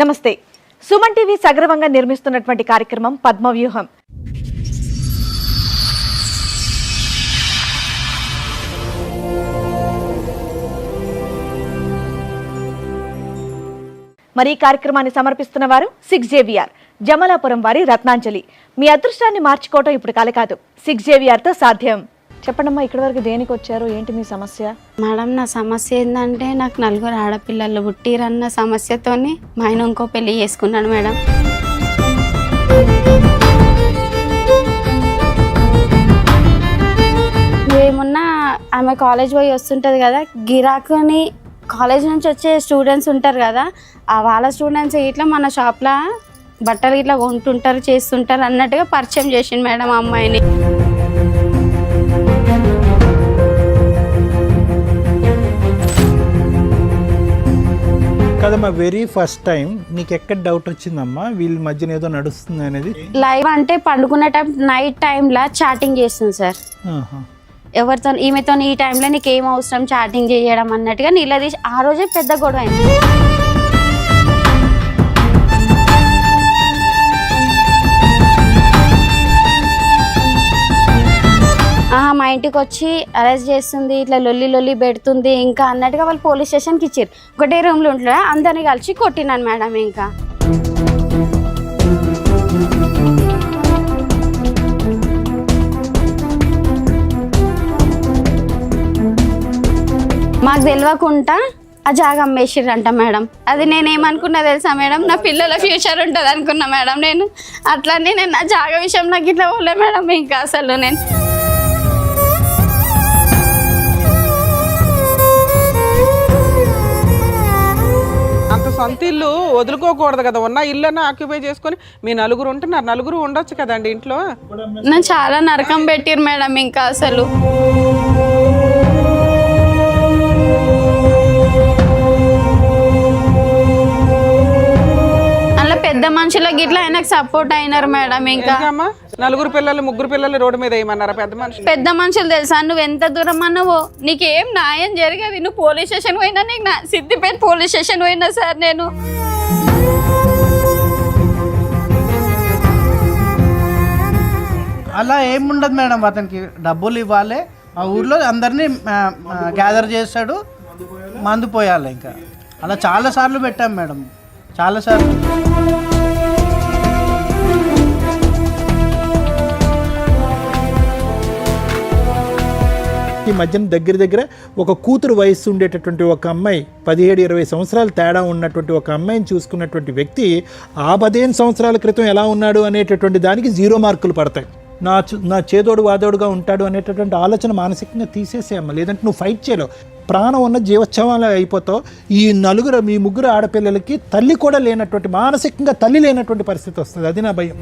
నమస్తే. సుమన్ టీవీ సగర్వంగా నిర్మిస్తున్నటువంటి కార్యక్రమం పద్మవ్యూహం. మరి ఈ కార్యక్రమాన్ని సమర్పిస్తున్న వారు 6JVR జమలాపురం వారి రత్నాంజలి. మీ అదృష్టాన్ని మార్చుకోవటం ఇప్పుడు కాలే కాదు, 6JVR తో సాధ్యం. చెప్పండమ్మా, ఇక్కడి వరకు దేనికి వచ్చారు, ఏంటి మీ సమస్య? మేడం, నా సమస్య ఏంటంటే నాకు 4 ఆడపిల్లలు పుట్టిరన్న సమస్యతోని మా ఆయన ఇంకో పెళ్లి చేసుకున్నాడు మేడం. ఏమున్నా ఆమె కాలేజ్ పోయి వస్తుంటుంది కదా, గిరాకుని కాలేజ్ నుంచి వచ్చే స్టూడెంట్స్ ఉంటారు కదా, వాళ్ళ స్టూడెంట్స్ ఇట్లా మన షాప్లో బట్టలు ఇట్లా కొంటుంటారు చేస్తుంటారు అన్నట్టుగా పరిచయం చేసిండు మేడం ఆ అమ్మాయిని. కదమ్మా, వెరీ ఫస్ట్ టైం నీకు ఎక్కడ డౌట్ వచ్చిందమ్మా వీళ్ళ మధ్యన ఏదో నడుస్తుంది అనేది? లైవ్ అంటే పండుకునే టైం నైట్ టైంలో చాటింగ్ చేస్తుంది సార్. ఎవరితో ఈమెతో ఈ టైంలో నీకు ఏం అవసరం చాటింగ్ చేయడం అన్నట్టుగా నిలదీసి ఆ రోజే పెద్ద గొడవ అయింది. మా ఇంటికి వచ్చి అరెస్ట్ చేస్తుంది, ఇట్లా లొల్లి పెడుతుంది ఇంకా అన్నట్టుగా వాళ్ళు పోలీస్ స్టేషన్కి ఇచ్చారు. ఒకటే రూమ్లో ఉంటుందా, అందరినీ కలిసి కొట్టినాను మేడం. ఇంకా మాకు తెలియకుండా ఆ జాగా అమ్మేసిర్రంట మేడం. అది నేనేమనుకున్నా తెలుసా మేడం, నా పిల్లల ఫ్యూచర్ ఉంటుంది అనుకున్నా మేడం. నేను అట్లనే నేను నా జాగా విషయం నాకు ఇట్లా పోలే మేడం. ఇంకా అసలు నేను అంత సొంత ఇల్లు వదులుకోకూడదు కదా, ఉన్న ఇల్లు ఆక్యుపై చేసుకొని మీ నలుగురు ఉంటున్నారు, నలుగురు ఉండొచ్చు కదండి ఇంట్లో. నేను చాలా నరకం పెట్టిరు మేడం. ఇంకా అసలు అలా పెద్ద మనుషులకి ఇట్లా ఆయనకు సపోర్ట్ అయినారు మేడం. ఇంకా నలుగురు పిల్లలు ముగ్గురు పిల్లలు రోడ్డు మీద ఏమన్నారా పెద్ద మనుషులు తెలుసా? నువ్వు ఎంత దూరం అన్నావో నీకేం న్యాయం జరిగేది. నువ్వు పోలీస్ స్టేషన్ పోయినా, నీకు సిద్దిపేట పోలీస్ స్టేషన్ పోయినా సార్. నేను అలా ఏముండదు మేడం, అతనికి డబ్బులు ఇవ్వాలి, ఆ ఊర్లో అందరినీ గ్యాదర్ చేస్తాడు, మందు పోయాలి. ఇంకా అలా చాలాసార్లు పెట్టాం మేడం, చాలాసార్లు. ఈ మధ్యన దగ్గర ఒక కూతురు వయస్సు ఉండేటటువంటి ఒక అమ్మాయి, 17-20 సంవత్సరాలు తేడా ఉన్నటువంటి ఒక అమ్మాయిని చూసుకున్నటువంటి వ్యక్తి ఆ 15 సంవత్సరాల క్రితం ఎలా ఉన్నాడు అనేటటువంటి దానికి 0 మార్కులు పడతాయి. నా చేదోడు వాదోడుగా ఉంటాడు అనేటటువంటి ఆలోచన మానసికంగా తీసేసేయమ్మ, లేదంటే నువ్వు ఫైట్ చేయలేవు. ప్రాణం ఉన్న జీవోత్సవాలు అయిపోతావు. మీ ముగ్గురు ఆడపిల్లలకి తల్లి కూడా లేనటువంటి, మానసికంగా తల్లి లేనటువంటి పరిస్థితి వస్తుంది. అది నా భయం.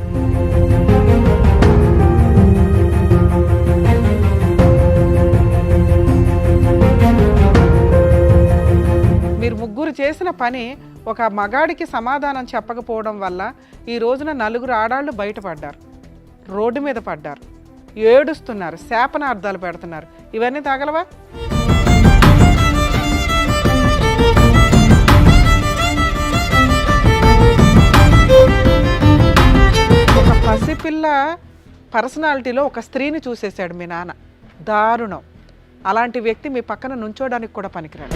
మీరు ముగ్గురు చేసిన పని ఒక మగాడికి సమాధానం చెప్పకపోవడం వల్ల ఈ రోజున నలుగురు ఆడాళ్ళు బయటపడ్డారు, రోడ్డు మీద పడ్డారు, ఏడుస్తున్నారు, శాపనార్థాలు పెడుతున్నారు. ఇవన్నీ తగలవా? ఒక పసిపిల్ల పర్సనాలిటీలో ఒక స్త్రీని చూసేశాడు మీ నాన్న. దారుణం. అలాంటి వ్యక్తి మీ పక్కన నుంచోడానికి కూడా పనికిరాడు.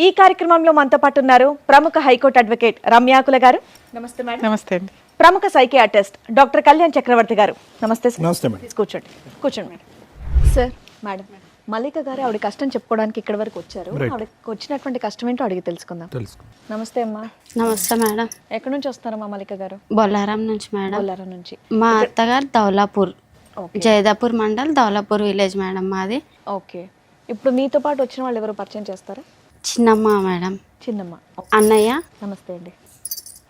ఈ కార్యక్రమంలో మనతో పాటు ఉన్నారు ప్రముఖ హైకోర్టు అడ్వకేట్ రమ్యాకుల గారు. నమస్తే మేడం. నమస్తే అండి. ప్రముఖ సైకియాట్రిస్ట్ డాక్టర్ కళ్యాణ్ చక్రవర్తి గారు. నమస్తే సార్. నమస్తే మేడం. కూర్చోండి మేడం. సార్, మేడం, మల్లిక గారు ఆవిడ కష్టం చెప్పుకోవడానికి ఇక్కడ వరకు వచ్చారు. ఆవిడకి వచ్చినటువంటి కష్టం ఏంటో అడిగి తెలుసుకుందాం. నమస్తే అమ్మా. నమస్తే మేడం. ఎక్కడి నుంచి వస్తారమ్మా మల్లిక గారు? బొల్లారం నుంచి మేడం. బొల్లారం నుంచి. మా అత్తగారు దౌలాపూర్, జైదాపూర్ మండల్, దౌలాపూర్ విలేజ్ మేడం మాది. ఓకే. ఇప్పుడు మీతో పాటు వచ్చిన వాళ్ళు ఎవరు పరిచయం చేస్తారా? చిన్నమ్మ మేడం. చిన్నమ్మ. అన్నయ్య. నమస్తే అండి.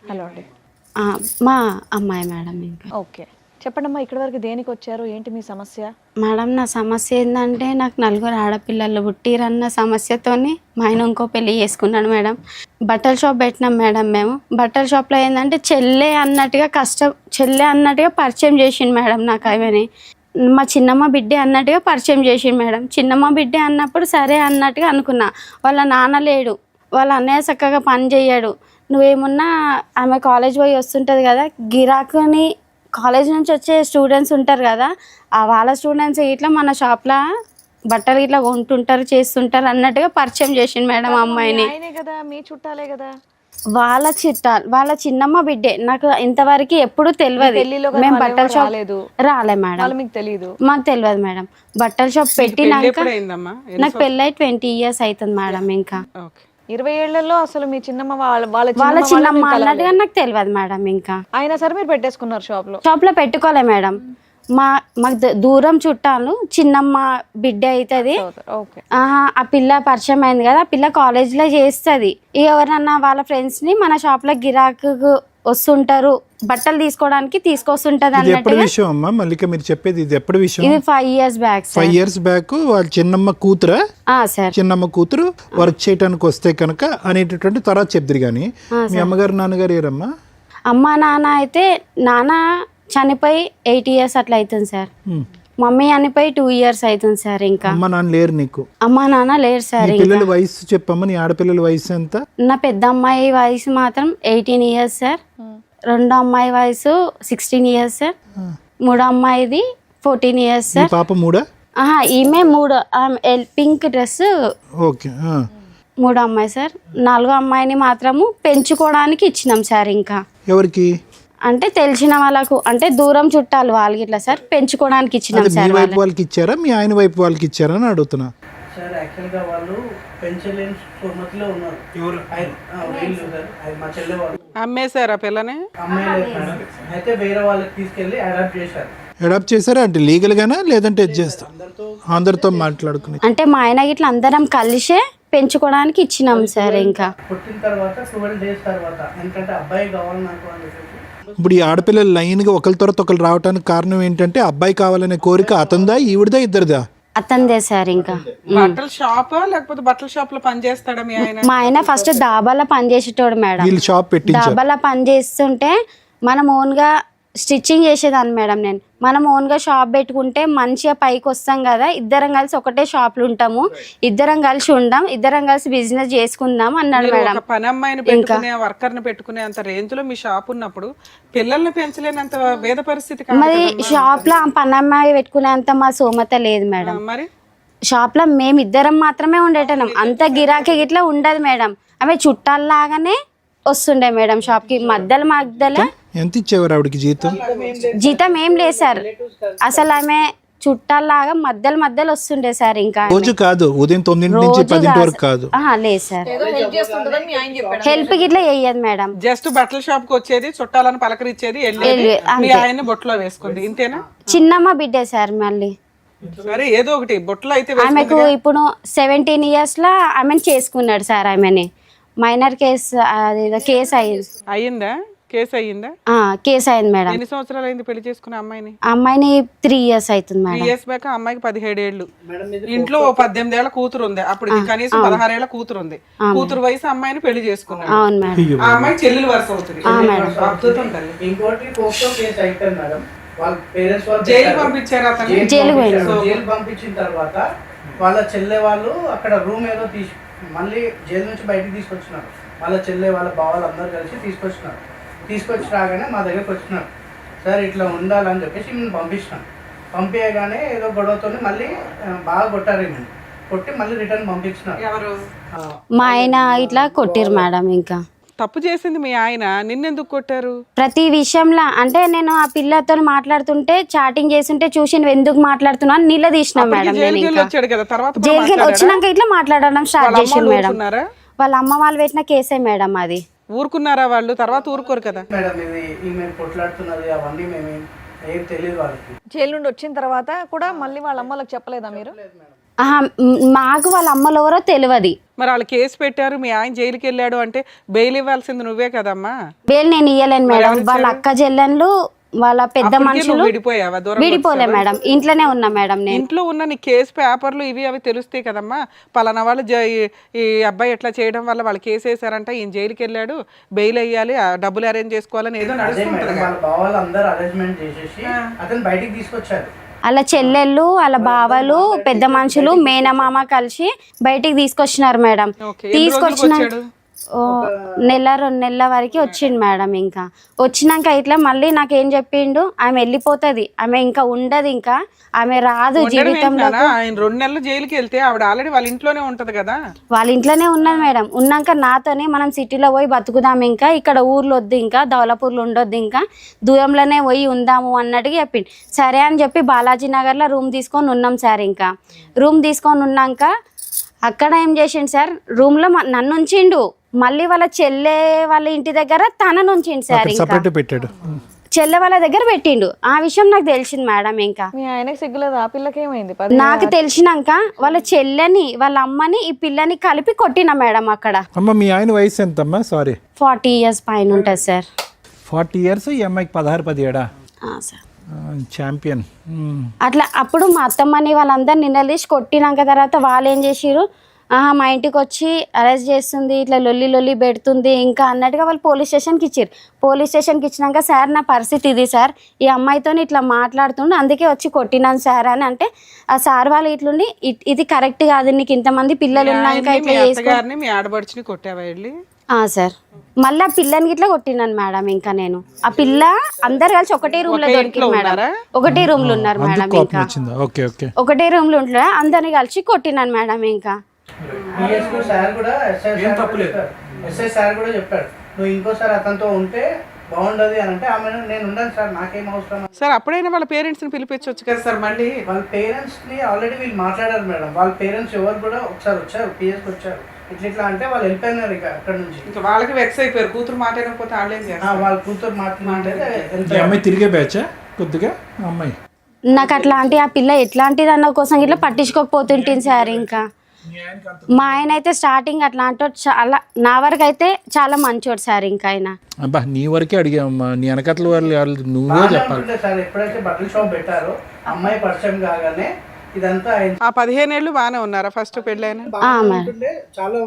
హలో అండి. మా అమ్మాయి మేడం. ఇంకా ఓకే, చెప్పండమ్మా, ఇక్కడి వరకు దేనికి వచ్చారు, ఏంటి మీ సమస్య? మేడం, నా సమస్య ఏంటంటే నాకు 4 ఆడపిల్లలు పుట్టిరన్న సమస్యతోని మా ఆయన ఇంకో పెళ్లి చేసుకున్నాడు మేడం. బట్టల షాప్ పెట్టినాం మేడం. మేము బట్టల షాప్లో ఏంటంటే చెల్లె అన్నట్టుగా పరిచయం చేసిండు మేడం నాకు. అవని మా చిన్నమ్మ బిడ్డే అన్నట్టుగా పరిచయం చేసిండు మేడం. చిన్నమ్మ బిడ్డే అన్నప్పుడు సరే అన్నట్టుగా అనుకున్నా. వాళ్ళ నాన్న లేడు, వాళ్ళ అన్నయ్య చక్కగా పని చేయడు. నువ్వేమున్నా ఆమె కాలేజ్ పోయి వస్తుంటుంది కదా, గిరాకుని కాలేజ్ నుంచి వచ్చే స్టూడెంట్స్ ఉంటారు కదా, ఆ వాళ్ళ స్టూడెంట్స్ ఇట్లా మన షాప్లో బట్టలు ఇట్లా కొంటుంటారు చేస్తుంటారు అన్నట్టుగా పరిచయం చేసిండు మేడం అమ్మాయిని. ఆయనే కదా, మీ చుట్టాలే కదా. వాళ్ళ చిన్నమ్మ బిడ్డే. నాకు ఇంతవరకు ఎప్పుడు తెలియదు. పెళ్లిలో కదా మేము వాళ్ళు బట్టల ఎవరు షాప్ రాలేదు. రాలే మేడం, వాళ్ళు మీకు తెలియదు. మాకు తెలియదు మేడం. బట్టల షాప్ పెళ్లి పెట్టినాక ఎప్పుడు అయిందమ్మా? నాకు పెళ్ళి 20 years అవుతుంది మేడం. ఇంకా ఓకే. 20 ఏళ్లలో అసలు మీ చిన్నమ్మ వాళ్ళ వాళ్ళ చిన్నమ్మ అన్నట్టుగా నాకు తెలియదు మేడం. ఇంకా అయినా సరే మీరు పెట్టేసుకున్నారు షాప్ లో. షాప్ లో పెట్టుకోలే మేడం. మాకు దూరం చుట్టాలు చిన్నమ్మ బిడ్డ అవుతుంది. ఓకే. ఆ పిల్ల పరిచయం అయింది కదా, ఆ పిల్ల కాలేజ్ లో చేస్తుంది. ఎవరన్నా వాళ్ళ ఫ్రెండ్స్ ని మన షాప్ లో గిరాకు వస్తుంటారు, బట్టలు తీసుకోవడానికి తీసుకొస్తుంటది ఇది ఎప్పుడు అన్నట్టుగా. విషయం అమ్మా మల్లిక మీరు చెప్పేది? ఇది ఎప్పుడు విషయం? ఇది 5 years బ్యాక్ 5 years బ్యాక్. వాళ్ళ చిన్నమ్మ కూతురా? సార్. చిన్నమ్మ కూతురు వర్క్ చేయడానికి వస్తే కనుక అనేటటువంటి తర్వాత చెప్తారు. కానీ మీ అమ్మగారు నాన్నగారు ఏరమ్మా? అమ్మ నాన్న అయితే నాన్న చనిపోయి 8 years అట్లా అవుతుంది సార్. మమ్మీ చనిపోయి 2 years అవుతుంది సార్. ఇంకా అమ్మ నాన్న లేరు నీకు? అమ్మ నాన్న లేరు సార్. నీ పిల్లల వయసు చెప్పమ్మా, నీ ఆడపిల్లల వయసు ఎంత? నా పెద్ద అమ్మాయి వయసు మాత్రం 18 years సార్. రెండో అమ్మాయి వయసు 16 years సార్. మూడో అమ్మాయిది 14 years నీ సార్. పాప మూడా? ఈమె మూడో పింక్ డ్రెస్ ఓకే. మూడో అమ్మాయి సార్. నాలుగో అమ్మాయిని మాత్రము పెంచుకోవడానికి ఇచ్చినాం సార్. ఇంకా ఎవరికి? అంటే తెలిసిన వాళ్ళకు, అంటే దూరం చుట్టాలు వాళ్ళకి ఇట్లా సార్ పెంచుకోవడానికి ఇచ్చినాం మీ సార్. వైపు వాళ్ళకి ఇచ్చారా మీ ఆయన వైపు వాళ్ళకి ఇచ్చారా అని అడుగుతున్నా. సార్ యాక్చువల్గా వాళ్ళు పెంచలేని స్థోమతిలో ఉన్నారు. వీళ్ళు సార్, మా చెల్లె వాళ్ళు అమ్మేశారా పిల్లని? అమ్మాయి లేదు మేడం. అయితే వేరే వాళ్ళకి తీసుకెళ్ళి అడాప్ట్ చేశారు. అడాప్ట్ చేశారా? అంటే లీగల్ గానా లేదంటే చేస్తా అందరితో మాట్లాడుకుని? అంటే మా ఆయన ఇట్లా అందరం కలిసే పెంచుకోవడానికి ఇచ్చినాం సార్. ఇంకా పుట్టిన తర్వాత 12 days తర్వాత ఎందుకంటే అబ్బాయి కావాలి నాకు అని చెప్పేసి. ఇప్పుడు ఈ ఆడపిల్లలు లైన్గా ఒకరి తర్వాత ఒకరు రావడానికి కారణం ఏంటంటే అబ్బాయి కావాలనే కోరిక అతందా ఈవిడదా ఇద్దరిదా? అతందే సార్. ఇంకా బట్టల షాప్ లేకపోతే బట్టల షాప్ లో పని చేస్తాడా మీ ఆయన? మా ఆయన ఫస్ట్ దాబాలో పని చేసేటోడు మేడం. వీళ్ళు షాప్ పెట్టించారు. దాబాలో పని చేస్తుంటే మనం ఓన్గా స్టిచ్చింగ్ చేసేదాన్ని మేడం. నేను మనం ఓన్గా షాప్ పెట్టుకుంటే మంచిగా పైకి వస్తాం కదా, ఇద్దరం కలిసి ఒకటే షాప్లో ఉంటాము, ఇద్దరం కలిసి ఉందాం, ఇద్దరం కలిసి బిజినెస్ చేసుకుందాం అన్నాడు మీరు మేడం. ఒక పని అమ్మాయిని పెట్టుకునే వర్కర్ ని పెట్టుకునే అంత రేంజ్ లో మీ షాప్ ఉన్నప్పుడు పిల్లల్ని పెంచలేనంత వేద పరిస్థితి కాదు మరి కదమ్మా. షాప్లో పనమ్మాయి పెట్టుకునేంత మా సోమత లేదు మేడం. మరి షాప్లో మేమిద్దరం మాత్రమే ఉండేటం, అంత గిరాకీ గిట్లా ఉండదు మేడం. ఆమె చుట్టాల్లాగానే వస్తుండే మేడం షాప్కి. మధ్యలో ఎంత ఇచ్చేవారు ఆవిడకి జీతం? జీతం ఏం లేదు సార్. అసలు ఆమె చుట్టాల్లాగా మధ్యలో వస్తుండే సార్. ఇంకా రోజు కాదు, ఉదయం 9 నుంచి 10 వరకు కాదు. లేదు సార్, హెల్ప్ గిట్లా చెయ్యదు మేడం. జస్ట్ బట్టల షాప్ కి వచ్చేది, చుట్టాలను పలకరించేది, వెళ్ళేది, మీ ఆయన్ని బొట్లో వేసుకుంది, ఇంతేనా? చిన్నమ్మ బిడ్డే సార్. మళ్ళీ సరే ఏదో ఒకటి బొట్లో అయితే ఆమెకు ఇప్పుడు 17 years లా ఆమెను చేసుకున్నాడు సార్. ఆమెని మైనర్ కేసు కేసు అయ్యిందా? కేసు అయ్యిందా? కేసు అయింది మేడం. ఎన్ని సంవత్సరాలు అయింది పెళ్లి చేసుకున్న అమ్మాయిని? అమ్మాయిని 3 years అవుతుంది 3 మేడం. years బ్యాక్ అమ్మాయికి 17 ఏళ్ళు. ఇంట్లో ఓ 18 ఏళ్ల కూతురు ఉంది, అప్పుడు కనీసం 16 ఏళ్ల కూతురు ఉంది. కూతురు వయసు అమ్మాయిని పెళ్లి చేసుకున్నాడు. అవును మేడం. ఆ అమ్మాయి చెల్లెలు వరుస అవుతుంది. అద్భుతం తల్లి. ఇంకోటి పోక్సో కేసు అయిపోయింది మేడం. వాళ్ళ పేరెంట్స్ వాళ్ళు జైలు పంపించారు అతను. జైలు పంపించిన తర్వాత వాళ్ళ చెల్లె వాళ్ళు అక్కడ రూమ్ ఏదో మళ్ళీ జైలు నుంచి బయటికి తీసుకొచ్చినారు. వాళ్ళ చెల్లె వాళ్ళ బావాలు అందరూ కలిసి తీసుకొచ్చి రాగానే మా దగ్గరికి వచ్చినారు. సార్ ఇట్లా ఉండాలని చెప్పేసి మేము పంపించినాం. పంపించగానే ఏదో గొడవతో మళ్ళీ బాగా కొట్టారు. మేము కొట్టి మళ్ళీ రిటర్న్ పంపించినారు. ఎవరు? మా ఆయన ఇట్లా కొట్టిరు మేడం. ఇంకా తప్పు చేసింది మీ ఆయన, నిన్నెందుకు కొట్టారు? ప్రతి విషయంలో అంటే నేను ఆ పిల్లతో మాట్లాడుతుంటే చాటింగ్ చేస్తుంటే చూసి నువ్వు ఎందుకు మాట్లాడుతున్నావు నిలదీసిన మేడం. జైలుకి వచ్చాడు కదా, తర్వాత జైలుకి వచ్చినాక ఇట్లా మాట్లాడడం స్టార్ట్ చేసింది మేడం. ఊరుకున్నారా? వాళ్ళ అమ్మ వాళ్ళు పెట్టిన కేసే మేడం అది. ఊరుకున్నారా వాళ్ళు? తర్వాత ఊరుకోరు కదా మేడం. ఇది ఈమె కొట్లాడుతున్నది అవన్నీ మేము ఏం తెలియదు వాళ్ళకి. జైలు నుండి వచ్చిన తర్వాత కూడా మళ్ళీ వాళ్ళ అమ్మలకు చెప్పలేదా మీరు? మాకు వాళ్ళ అమ్మలు ఎవరో తెలియదు. మరి వాళ్ళు కేసు పెట్టారు, మీ ఆయన జైలుకి వెళ్ళాడు అంటే బెయిల్ ఇవ్వాల్సింది నువ్వే కదమ్మా. బెయిల్ నేను ఇయ్యలేను మేడం. వాళ్ళ అక్క చెల్లెళ్ళు వాళ్ళ పెద్ద మనుషులు విడిపోయావా? దూరం విడిపోలే మేడం, ఇంట్లోనే ఉన్నా మేడం. నేను ఇంట్లో ఉన్న నీ కేసు పేపర్లు ఇవి అవి తెలుస్తాయి కదమ్మా. పలానా వాళ్ళు ఈ అబ్బాయి ఎట్లా చేయడం వల్ల వాళ్ళు కేసు వేసారంట, ఈయన జైలుకి వెళ్ళాడు, బెయిల్ అయ్యాలి, డబ్బులు అరేంజ్ చేసుకోవాలని ఏదో నడుస్తుంటది. వాళ్ళ బావాలు అందరూ అరేంజ్మెంట్ చేసేసి అతను బయటికి తీసుకొచ్చారు. వాళ్ళ చెల్లెళ్ళు వాళ్ళ బావలు పెద్ద మనుషులు మేనమామ కలిసి బయటికి తీసుకొచ్చినారు మేడం. ఓకే, ఎన్ని రోజులకు తీసుకొచ్చిన వచ్చాడు? నెల 2 నెలల వరకు వచ్చిండు మేడం. ఇంకా వచ్చినాక ఇట్లా మళ్ళీ నాకేం చెప్పిండు, ఆమె వెళ్ళిపోతుంది, ఆమె ఇంకా ఉండదు, ఇంకా ఆమె రాదు ఉండడం జీవితంలో. ఏంటన్నా? ఆయన 2 నెలలు జైలుకి వెళ్తే ఆవిడ ఆల్రెడీ వాళ్ళ ఇంట్లోనే ఉంటది కదా. వాళ్ళ ఇంట్లోనే ఉన్నది మేడం. ఉన్నాక నాతోనే మనం సిటీలో పోయి బతుకుదాం, ఇంకా ఇక్కడ ఊర్లో వద్దు, ఇంకా దౌలపూర్లో ఉండొద్దు, ఇంకా దూరంలోనే పోయి ఉందాము అన్నట్టుగా చెప్పిండు. సరే అని చెప్పి బాలాజీ నగర్లో రూమ్ తీసుకొని ఉన్నాం సార్. ఇంకా రూమ్ తీసుకొని ఉన్నాక అక్కడ ఏం చేసిండు సార్, రూమ్లో నన్ను ఉంచిండు, మళ్ళీ వాళ్ళ చెల్లె వాళ్ళ ఇంటి దగ్గర తనను ఉంచిండు సార్. ఇంకా సపరేట్ పెట్టాడు. చెల్లె వాళ్ళ దగ్గర పెట్టిండు. ఆ విషయం నాకు తెలిసింది మేడం. ఇంకా మీ ఆయనకి సిగ్గులేదు, ఆ పిల్లకి ఏమైంది? నాకు తెలిసినాక వాళ్ళ చెల్లెని వాళ్ళ అమ్మని ఈ పిల్లని కలిపి కొట్టిన మేడం అక్కడ. అమ్మ మీ ఆయన వయసు ఎంతమ్మా? సారీ 40 years పైన ఉంటుంది సార్. 40 years, ఈ అమ్మాయికి 16-17. Sir champion. అట్లా అప్పుడు మా అత్తమ్మని వాళ్ళందరూ నిన్నలేసి కొట్టినాక తర్వాత వాళ్ళు ఏం చేసిరు, మా ఇంటికి వచ్చి అరెస్ట్ చేస్తుంది, ఇట్లా లొల్లి పెడుతుంది ఇంకా అన్నట్టుగా వాళ్ళు పోలీస్ స్టేషన్కి ఇచ్చారు. పోలీస్ స్టేషన్కి ఇచ్చినాక సార్ నా పరిస్థితి ఇది సార్, ఈ అమ్మాయితో ఇట్లా మాట్లాడుతుండే అందుకే వచ్చి కొట్టినాను సార్ అని అంటే, ఆ సార్ వాళ్ళు ఇట్లుండి ఇది కరెక్ట్ కాదు, నీకు ఇంతమంది పిల్లలు ఉన్నాక ఇట్లా అత్తగారిని మీ ఆడబడుచుని కొట్టావా వెళ్ళి? సార్ మళ్ళీ ఆ పిల్లని ఇట్లా కొట్టినాను మేడం. ఇంకా నేను ఆ పిల్ల అందరు కలిసి ఒకటే రూమ్ లో దొరికింది మేడం. ఒకటే రూమ్ లో ఉన్నారు మేడం. ఇంకా ఒకటే రూమ్ లో ఉంటున్నా అందరిని కలిసి కొట్టినాను మేడం. ఇంకా సార్ కూడా ఎస్ఐ సార్ కూడా చెప్పాడు, నువ్వు ఇంకోసారి అతనితో ఉంటే బాగుండదు అని అంటే ఆమె నేను ఉండను సార్, నాకేం అవసరం సార్. అప్పుడైనా వాళ్ళ పేరెంట్స్ ని పిలిపించవచ్చు కదా సార్. మళ్ళీ వాళ్ళ పేరెంట్స్ ని ఆల్రెడీ వీళ్ళు మాట్లాడారు మేడం. వాళ్ళ పేరెంట్స్ ఎవరు కూడా ఒకసారి వచ్చారు, పిఎస్కి వచ్చారు, ఇట్లా అంటే వాళ్ళు వెళ్ళిపోయినారు ఇక అక్కడ నుంచి. ఇంకా వాళ్ళకి వెక్స్ అయిపోయారు, కూతురు మాట్లాడకపోతే వాళ్ళేం చేస్తారు? వాళ్ళ కూతురు మాట్లాడితే అమ్మాయి తిరిగే బ్యాచ్ కొద్దిగా అమ్మాయి. నాకు అట్లాంటి ఆ పిల్ల ఎట్లాంటిది అన్న కోసం ఇట్లా పట్టించుకోకపోతుంటుంది సార్. ఇంకా మా ఆయన అయితే స్టార్టింగ్ అట్లాంటి చాలా, నా వరకు అయితే చాలా మంచోడు సార్. ఇంకా ఆయన అబ్బా నీ వరకే అడిగామ్మా, నీ వెనకట్ల వాళ్ళు నువ్వే చెప్పాలి సార్. ఎప్పుడైతే బట్టల షాప్ పెట్టారో అమ్మాయి పరిచయం కాగానే ఇదంతా ఆ 15 ఏళ్ళు బాగానే ఉన్నారా ఫస్ట్ పెళ్ళైనా? చాలా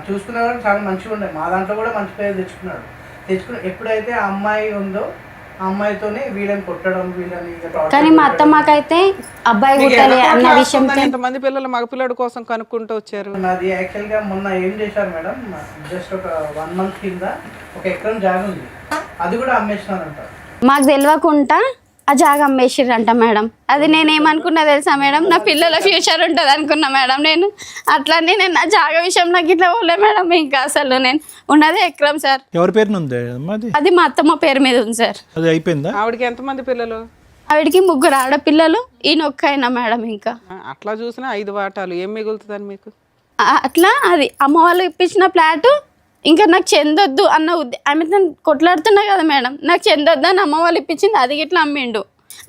చూసుకునేవాడు, చాలా మంచిగా ఉండే. మా దాంట్లో కూడా మంచి పేరు తెచ్చుకుని ఎప్పుడైతే ఆ అమ్మాయి ఉందో ఆ అమ్మాయితోనే వీళ్ళని కొట్టడం, వీళ్ళని. కానీ మా అత్తమ్మకైతే అబ్బాయి పుట్టాలి అన్న విషయం. ఎంతమంది పిల్లలు మగపిల్లడి కోసం కనుక్కుంటూ వచ్చారు? నాది యాక్చువల్ గా మొన్న ఏం చేశారు మేడం, జస్ట్ ఒక 1 month కింద 1 ఎకరం జాగా ఉంది, అది కూడా అమ్మేసినారంట. మాకు తెలియకుండా ఆ జాగా అమ్మేసిర్రంట మేడం. అది నేనేమనుకున్నా తెలుసా మేడం, నా పిల్లల ఫ్యూచర్ ఉంటుంది అనుకున్నా మేడం. నేను అట్లనే నేను నా జాగా విషయం నాకు ఇట్లా పోలే మేడం. ఇంకా అసలు నేను ఉన్నదే ఎకరం సార్. ఎవరి పేరున ఉంది అది మా అత్తమ్మ పేరు మీద ఉంది సార్. అది అయిపోయిందా? ఆవిడకి ఎంతమంది పిల్లలు? ఆవిడకి 3 ఆడపిల్లలు, ఈయన ఒక్కైనా మేడం. ఇంకా అట్లా చూసినా 5 వాటాలు ఏం మిగులుతుందని మీకు? అట్లా అది అమ్మ వాళ్ళు ఇప్పించిన ఫ్లాటు ఇంకా నాకు చెందొద్దు అన్న ఆమె కొట్లాడుతున్నా కదా మేడం, నాకు చెందొద్దు అని అమ్మ వాళ్ళు ఇప్పించింది, అది ఇట్లా అమ్మిండు.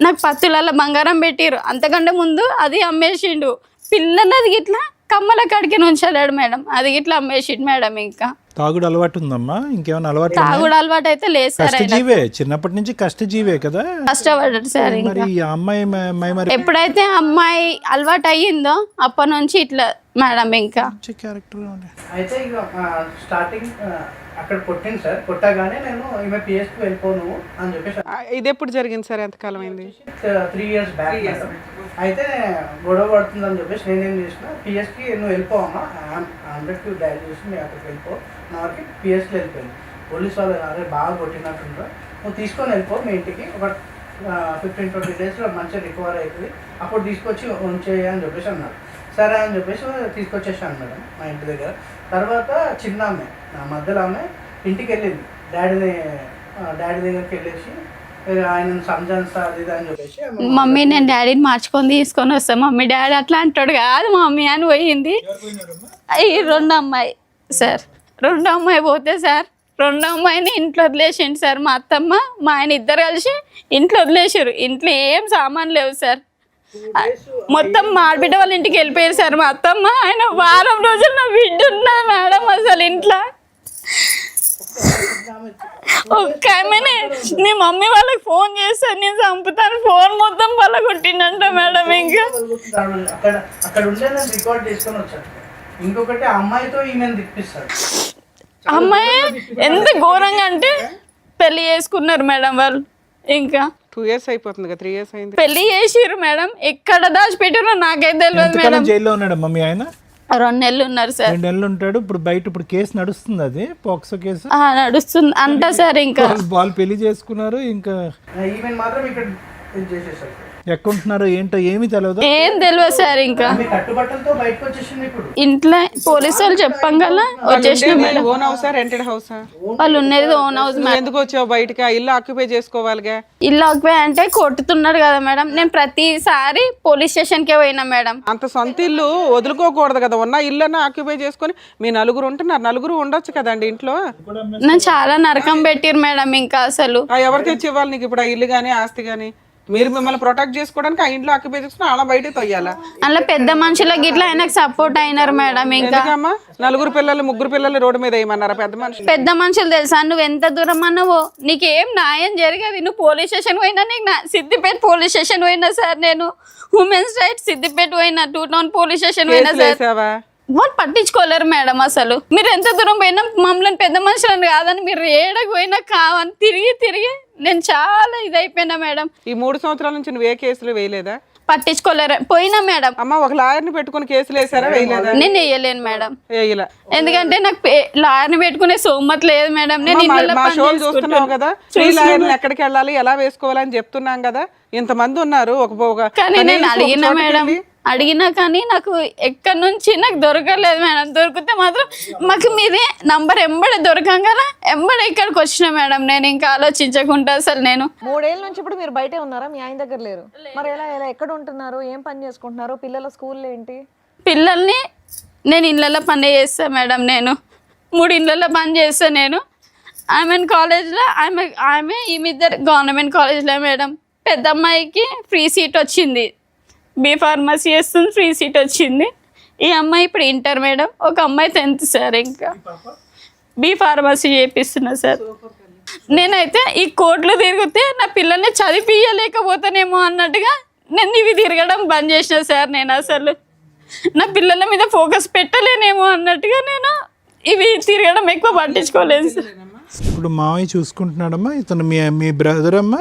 నాకు 10 తులాల బంగారం పెట్టిరు, అంతకంటే ముందు అది అమ్మేసిండు. పిల్లలది ఇట్లా కమ్మల కాడికి ఉంచలేడు మేడం, అది ఇట్లా అమ్మేసిండు మేడం. ఇంకా తాగుడు అలవాటు ఉందమ్మా? ఇంకేమైనా అలవాటు? తాగుడు అలవాటు అయితే లేదు సార్. కష్టజీవే, చిన్నప్పటి నుంచి కష్టజీవే కదా, కష్టపడ్డాడు సార్. మరి ఈ అమ్మాయి మరి ఎప్పుడైతే అమ్మాయి అలవాటు అయ్యిందో అప్పటి నుంచి ఇట్లా మేడం. ఇంకా క్యారెక్టర్ అయితే ఇక స్టార్టింగ్ అక్కడ కొట్టింది సార్. కొట్టగానే నేను ఈమె పిఎస్కి వెళ్ళిపోను అని చెప్పేసి. ఇది ఎప్పుడు జరిగింది సార్? ఎంతకాలం అయింది? 3 years బ్యాక్. అయితే గొడవ పడుతుందని చెప్పేసి నేనేం చేసిన, పిఎస్కి నువ్వు వెళ్ళిపోవమ్మా, 100 డైల్ చేసి నేను అక్కడికి వెళ్ళిపో, నాకు పిఎస్కి వెళ్ళిపోయింది. పోలీస్ వాళ్ళు అరే బాగా కొట్టినట్టుంటారు, నువ్వు తీసుకొని వెళ్ళిపో మీ ఇంటికి, ఒక 15-20 daysలో మంచిగా రికవర్ అవుతుంది, అప్పుడు తీసుకొచ్చి ఉంచేయి అని చెప్పేసి అన్నారు. సరే అని చెప్పేసి తీసుకొచ్చేసాను మేడం మా ఇంటి దగ్గర. తర్వాత చిన్న ఆమె, నా మధ్యలో ఆమె ఇంటికి వెళ్ళింది, డాడీ దగ్గరికి వెళ్ళేసి ఆయన సంజాన్సా అది ఇది అని చెప్పేసి, మమ్మీ నేను డాడీని మార్చుకొని తీసుకొని వస్తాను మమ్మీ, డాడీ అట్లా అంటాడు కాదు మమ్మీ అని పోయింది. ఈ 2 అమ్మాయి సార్, 2 అమ్మాయి పోతే సార్ 2 అమ్మాయిని ఇంట్లో వదిలేసిండు సార్. మా అత్తమ్మ మా ఆయన ఇద్దరు కలిసి ఇంట్లో వదిలేసారు. ఇంట్లో ఏం సామాన్ లేవు సార్, మొత్తం మా ఆడబిడ్డ వాళ్ళ ఇంటికి వెళ్ళిపోయారు సార్ మా అత్తమ్మ. ఆయన వారం రోజులు నా బిడ్డ ఉన్నది మేడం అసలు ఇంట్లో. ఒక్క ఆమెనే నీ మమ్మీ వాళ్ళకి ఫోన్ చేస్తాను నేను చంపుతాను, ఫోన్ మొత్తం వాళ్ళ కొట్టిండంట మేడం. ఇంకా అక్కడ ఉండే రికార్డ్ చేసుకొని వచ్చాడు. ఇంకొకటి అమ్మాయితో ఈమెను తిప్పిస్తాడు. అమ్మాయి ఎంత ఘోరంగా అంటే పెళ్లి చేసుకున్నారు మేడం వాళ్ళు. ఇంకా 2 years అయిపోతుంది కదా, 3 years అయింది. పెళ్లి చేసిర్రు మేడం, ఎక్కడ దాచిపెట్టారో నాకైతే తెలియదు మేడం. ఎంతకాలం జైల్లో ఉన్నాడమ్మా మీ ఆయన? 2 నెలలు ఉన్నారు సార్. 2 నెలలు ఉంటాడు. ఇప్పుడు కేసు నడుస్తుంది, అది పోక్సో కేసు నడుస్తుంది అంట సార్. ఇంకా వాళ్ళు పెళ్లి చేసుకున్నారు, ఇంకా ఈవెన్ మాత్రం ఇక్కడ ఇది చేసేసారు. ఎక్కడుంటున్నారు ఏంటో ఏమీ తెలియదు. ఏం తెలియదు సార్. ఇంకా ఆమె కట్టుబట్టలతో బయటకు వచ్చేసింది. ఇప్పుడు ఇంట్లో పోలీసు వాళ్ళు చెప్పంగల వచ్చేసిన మేడం. ఓన్ హౌసా రెంటెడ్ హౌసా? వాళ్ళు ఉన్నది ఓన్ హౌస్ మేడం. ఎందుకు వచ్చావు బయటకి? ఆ ఇల్లు ఆక్యుపై చేసుకోవాలిగా. ఇల్లు ఆక్యుపై అంటే కొట్టుతున్నాడు కదా మేడం. నేను ప్రతిసారి పోలీస్ స్టేషన్ కే పోయినా మేడం. అంత సొంత ఇల్లు వదులుకోకూడదు కదా, ఉన్న ఇల్లు ఆక్యుపై చేసుకొని మీ నలుగురు ఉంటున్నారు, నలుగురు ఉండొచ్చు కదండి ఇంట్లో. నన్ను చాలా నరకం పెట్టిరు మేడం. ఇంకా అసలు ఎవరు తెచ్చి ఇవ్వాలి నీకు ఇప్పుడు ఆ ఇల్లు కానీ ఆస్తి కానీ? మీరు మిమ్మల్ని ప్రొటెక్ట్ చేసుకోవడానికి ఆ ఇంట్లో ఆక్యుపై చేసుకుని అలా బయట తొయ్యాలా? అలా పెద్ద మనుషులకి ఇట్లా ఆయనకు సపోర్ట్ అయినారు మేడం. ఇంకా ఎందుకమ్మా 4 పిల్లలు 3 పిల్లలు రోడ్డు మీద వేయమన్నారా పెద్ద మనుషులు? పెద్ద మనుషులు తెలుసా, నువ్వు ఎంత దూరం అన్నావో నీకేం న్యాయం జరగదు. నువ్వు పోలీస్ స్టేషన్ పోయినా, నీకు సిద్దిపేట పోలీస్ స్టేషన్ పోయినా సార్, నేను ఉమెన్స్ రైట్స్ సిద్దిపేట పోయినా, 2 టౌన్ పోలీస్ స్టేషన్ పోయినా సార్. వాళ్ళు పట్టించుకోలేరు మేడం. అసలు మీరు ఎంత దూరం పోయినా మమ్మల్ని పెద్ద మనుషులని కాదని మీరు ఏడకు పోయినా కావని తిరిగి నేను చాలా ఇదైపోయినా మేడం. ఈ 3 సంవత్సరాల నుంచి నువ్వు ఏ కేసులు వేయలేదా? పట్టించుకోలేరు పోయినా మేడం. అమ్మ ఒక లాయర్ని పెట్టుకుని కేసులు వేసారా? వేయలేదా? నేను వేయలేను మేడం. వేయలే. ఎందుకంటే నాకు లాయర్ని పెట్టుకునే సోమత లేదు మేడం. నేను మా షోలు చూస్తున్నావు కదా, ఫ్రీ లాయర్ని ఎక్కడికి వెళ్ళాలి ఎలా వేసుకోవాలని చెప్తున్నాం కదా. ఇంతమంది ఉన్నారు. కానీ నేను అడిగినా మేడం, అడిగినా కానీ నాకు ఎక్కడి నుంచి నాకు దొరకలేదు మేడం. దొరికితే మాత్రం మాకు మీది నంబర్ ఎంబడే దొరకంగా ఎంబడే ఇక్కడికి వచ్చిన మేడం. నేను ఇంకా ఆలోచించకుండా అసలు నేను 3 ఏళ్ళ నుంచి ఇప్పుడు మీరు బయటే ఉన్నారా? మీ ఆయన దగ్గర లేరు? మరి ఎలా ఎక్కడ ఉంటున్నారు? ఏం పని చేసుకుంటున్నారు? పిల్లల స్కూల్ ఏంటి? పిల్లల్ని నేను ఇళ్ళల్లో పని చేస్తాను మేడం. నేను 3 ఇళ్ళల్లో పని చేస్తాను నేను. కాలేజ్లో ఆమె ఈమె గవర్నమెంట్ కాలేజ్లో మేడం. పెద్ద అమ్మాయికి ఫ్రీ సీట్ వచ్చింది, బీ ఫార్మసీ చేస్తుంది, ఫ్రీ సీట్ వచ్చింది. ఈ అమ్మాయి ఇప్పుడు ఇంటర్ మేడం. ఒక అమ్మాయి 10th సార్. ఇంకా బీ ఫార్మసీ చేపిస్తున్నా సార్. నేనైతే ఈ కోర్టులు తిరిగితే నా పిల్లల్ని చదివించలేకపోతానేమో అన్నట్టుగా నేను ఇవి తిరగడం బంద్ చేసిన సార్. నేను అసలు నా పిల్లల మీద ఫోకస్ పెట్టలేనేమో అన్నట్టుగా నేను ఇవి తిరగడం ఎక్కువ పట్టించుకోలేదు సార్. ఇప్పుడు మావయ్య చూసుకుంటున్నాడమ్మా. ఇతను మీ బ్రదర్ అమ్మా?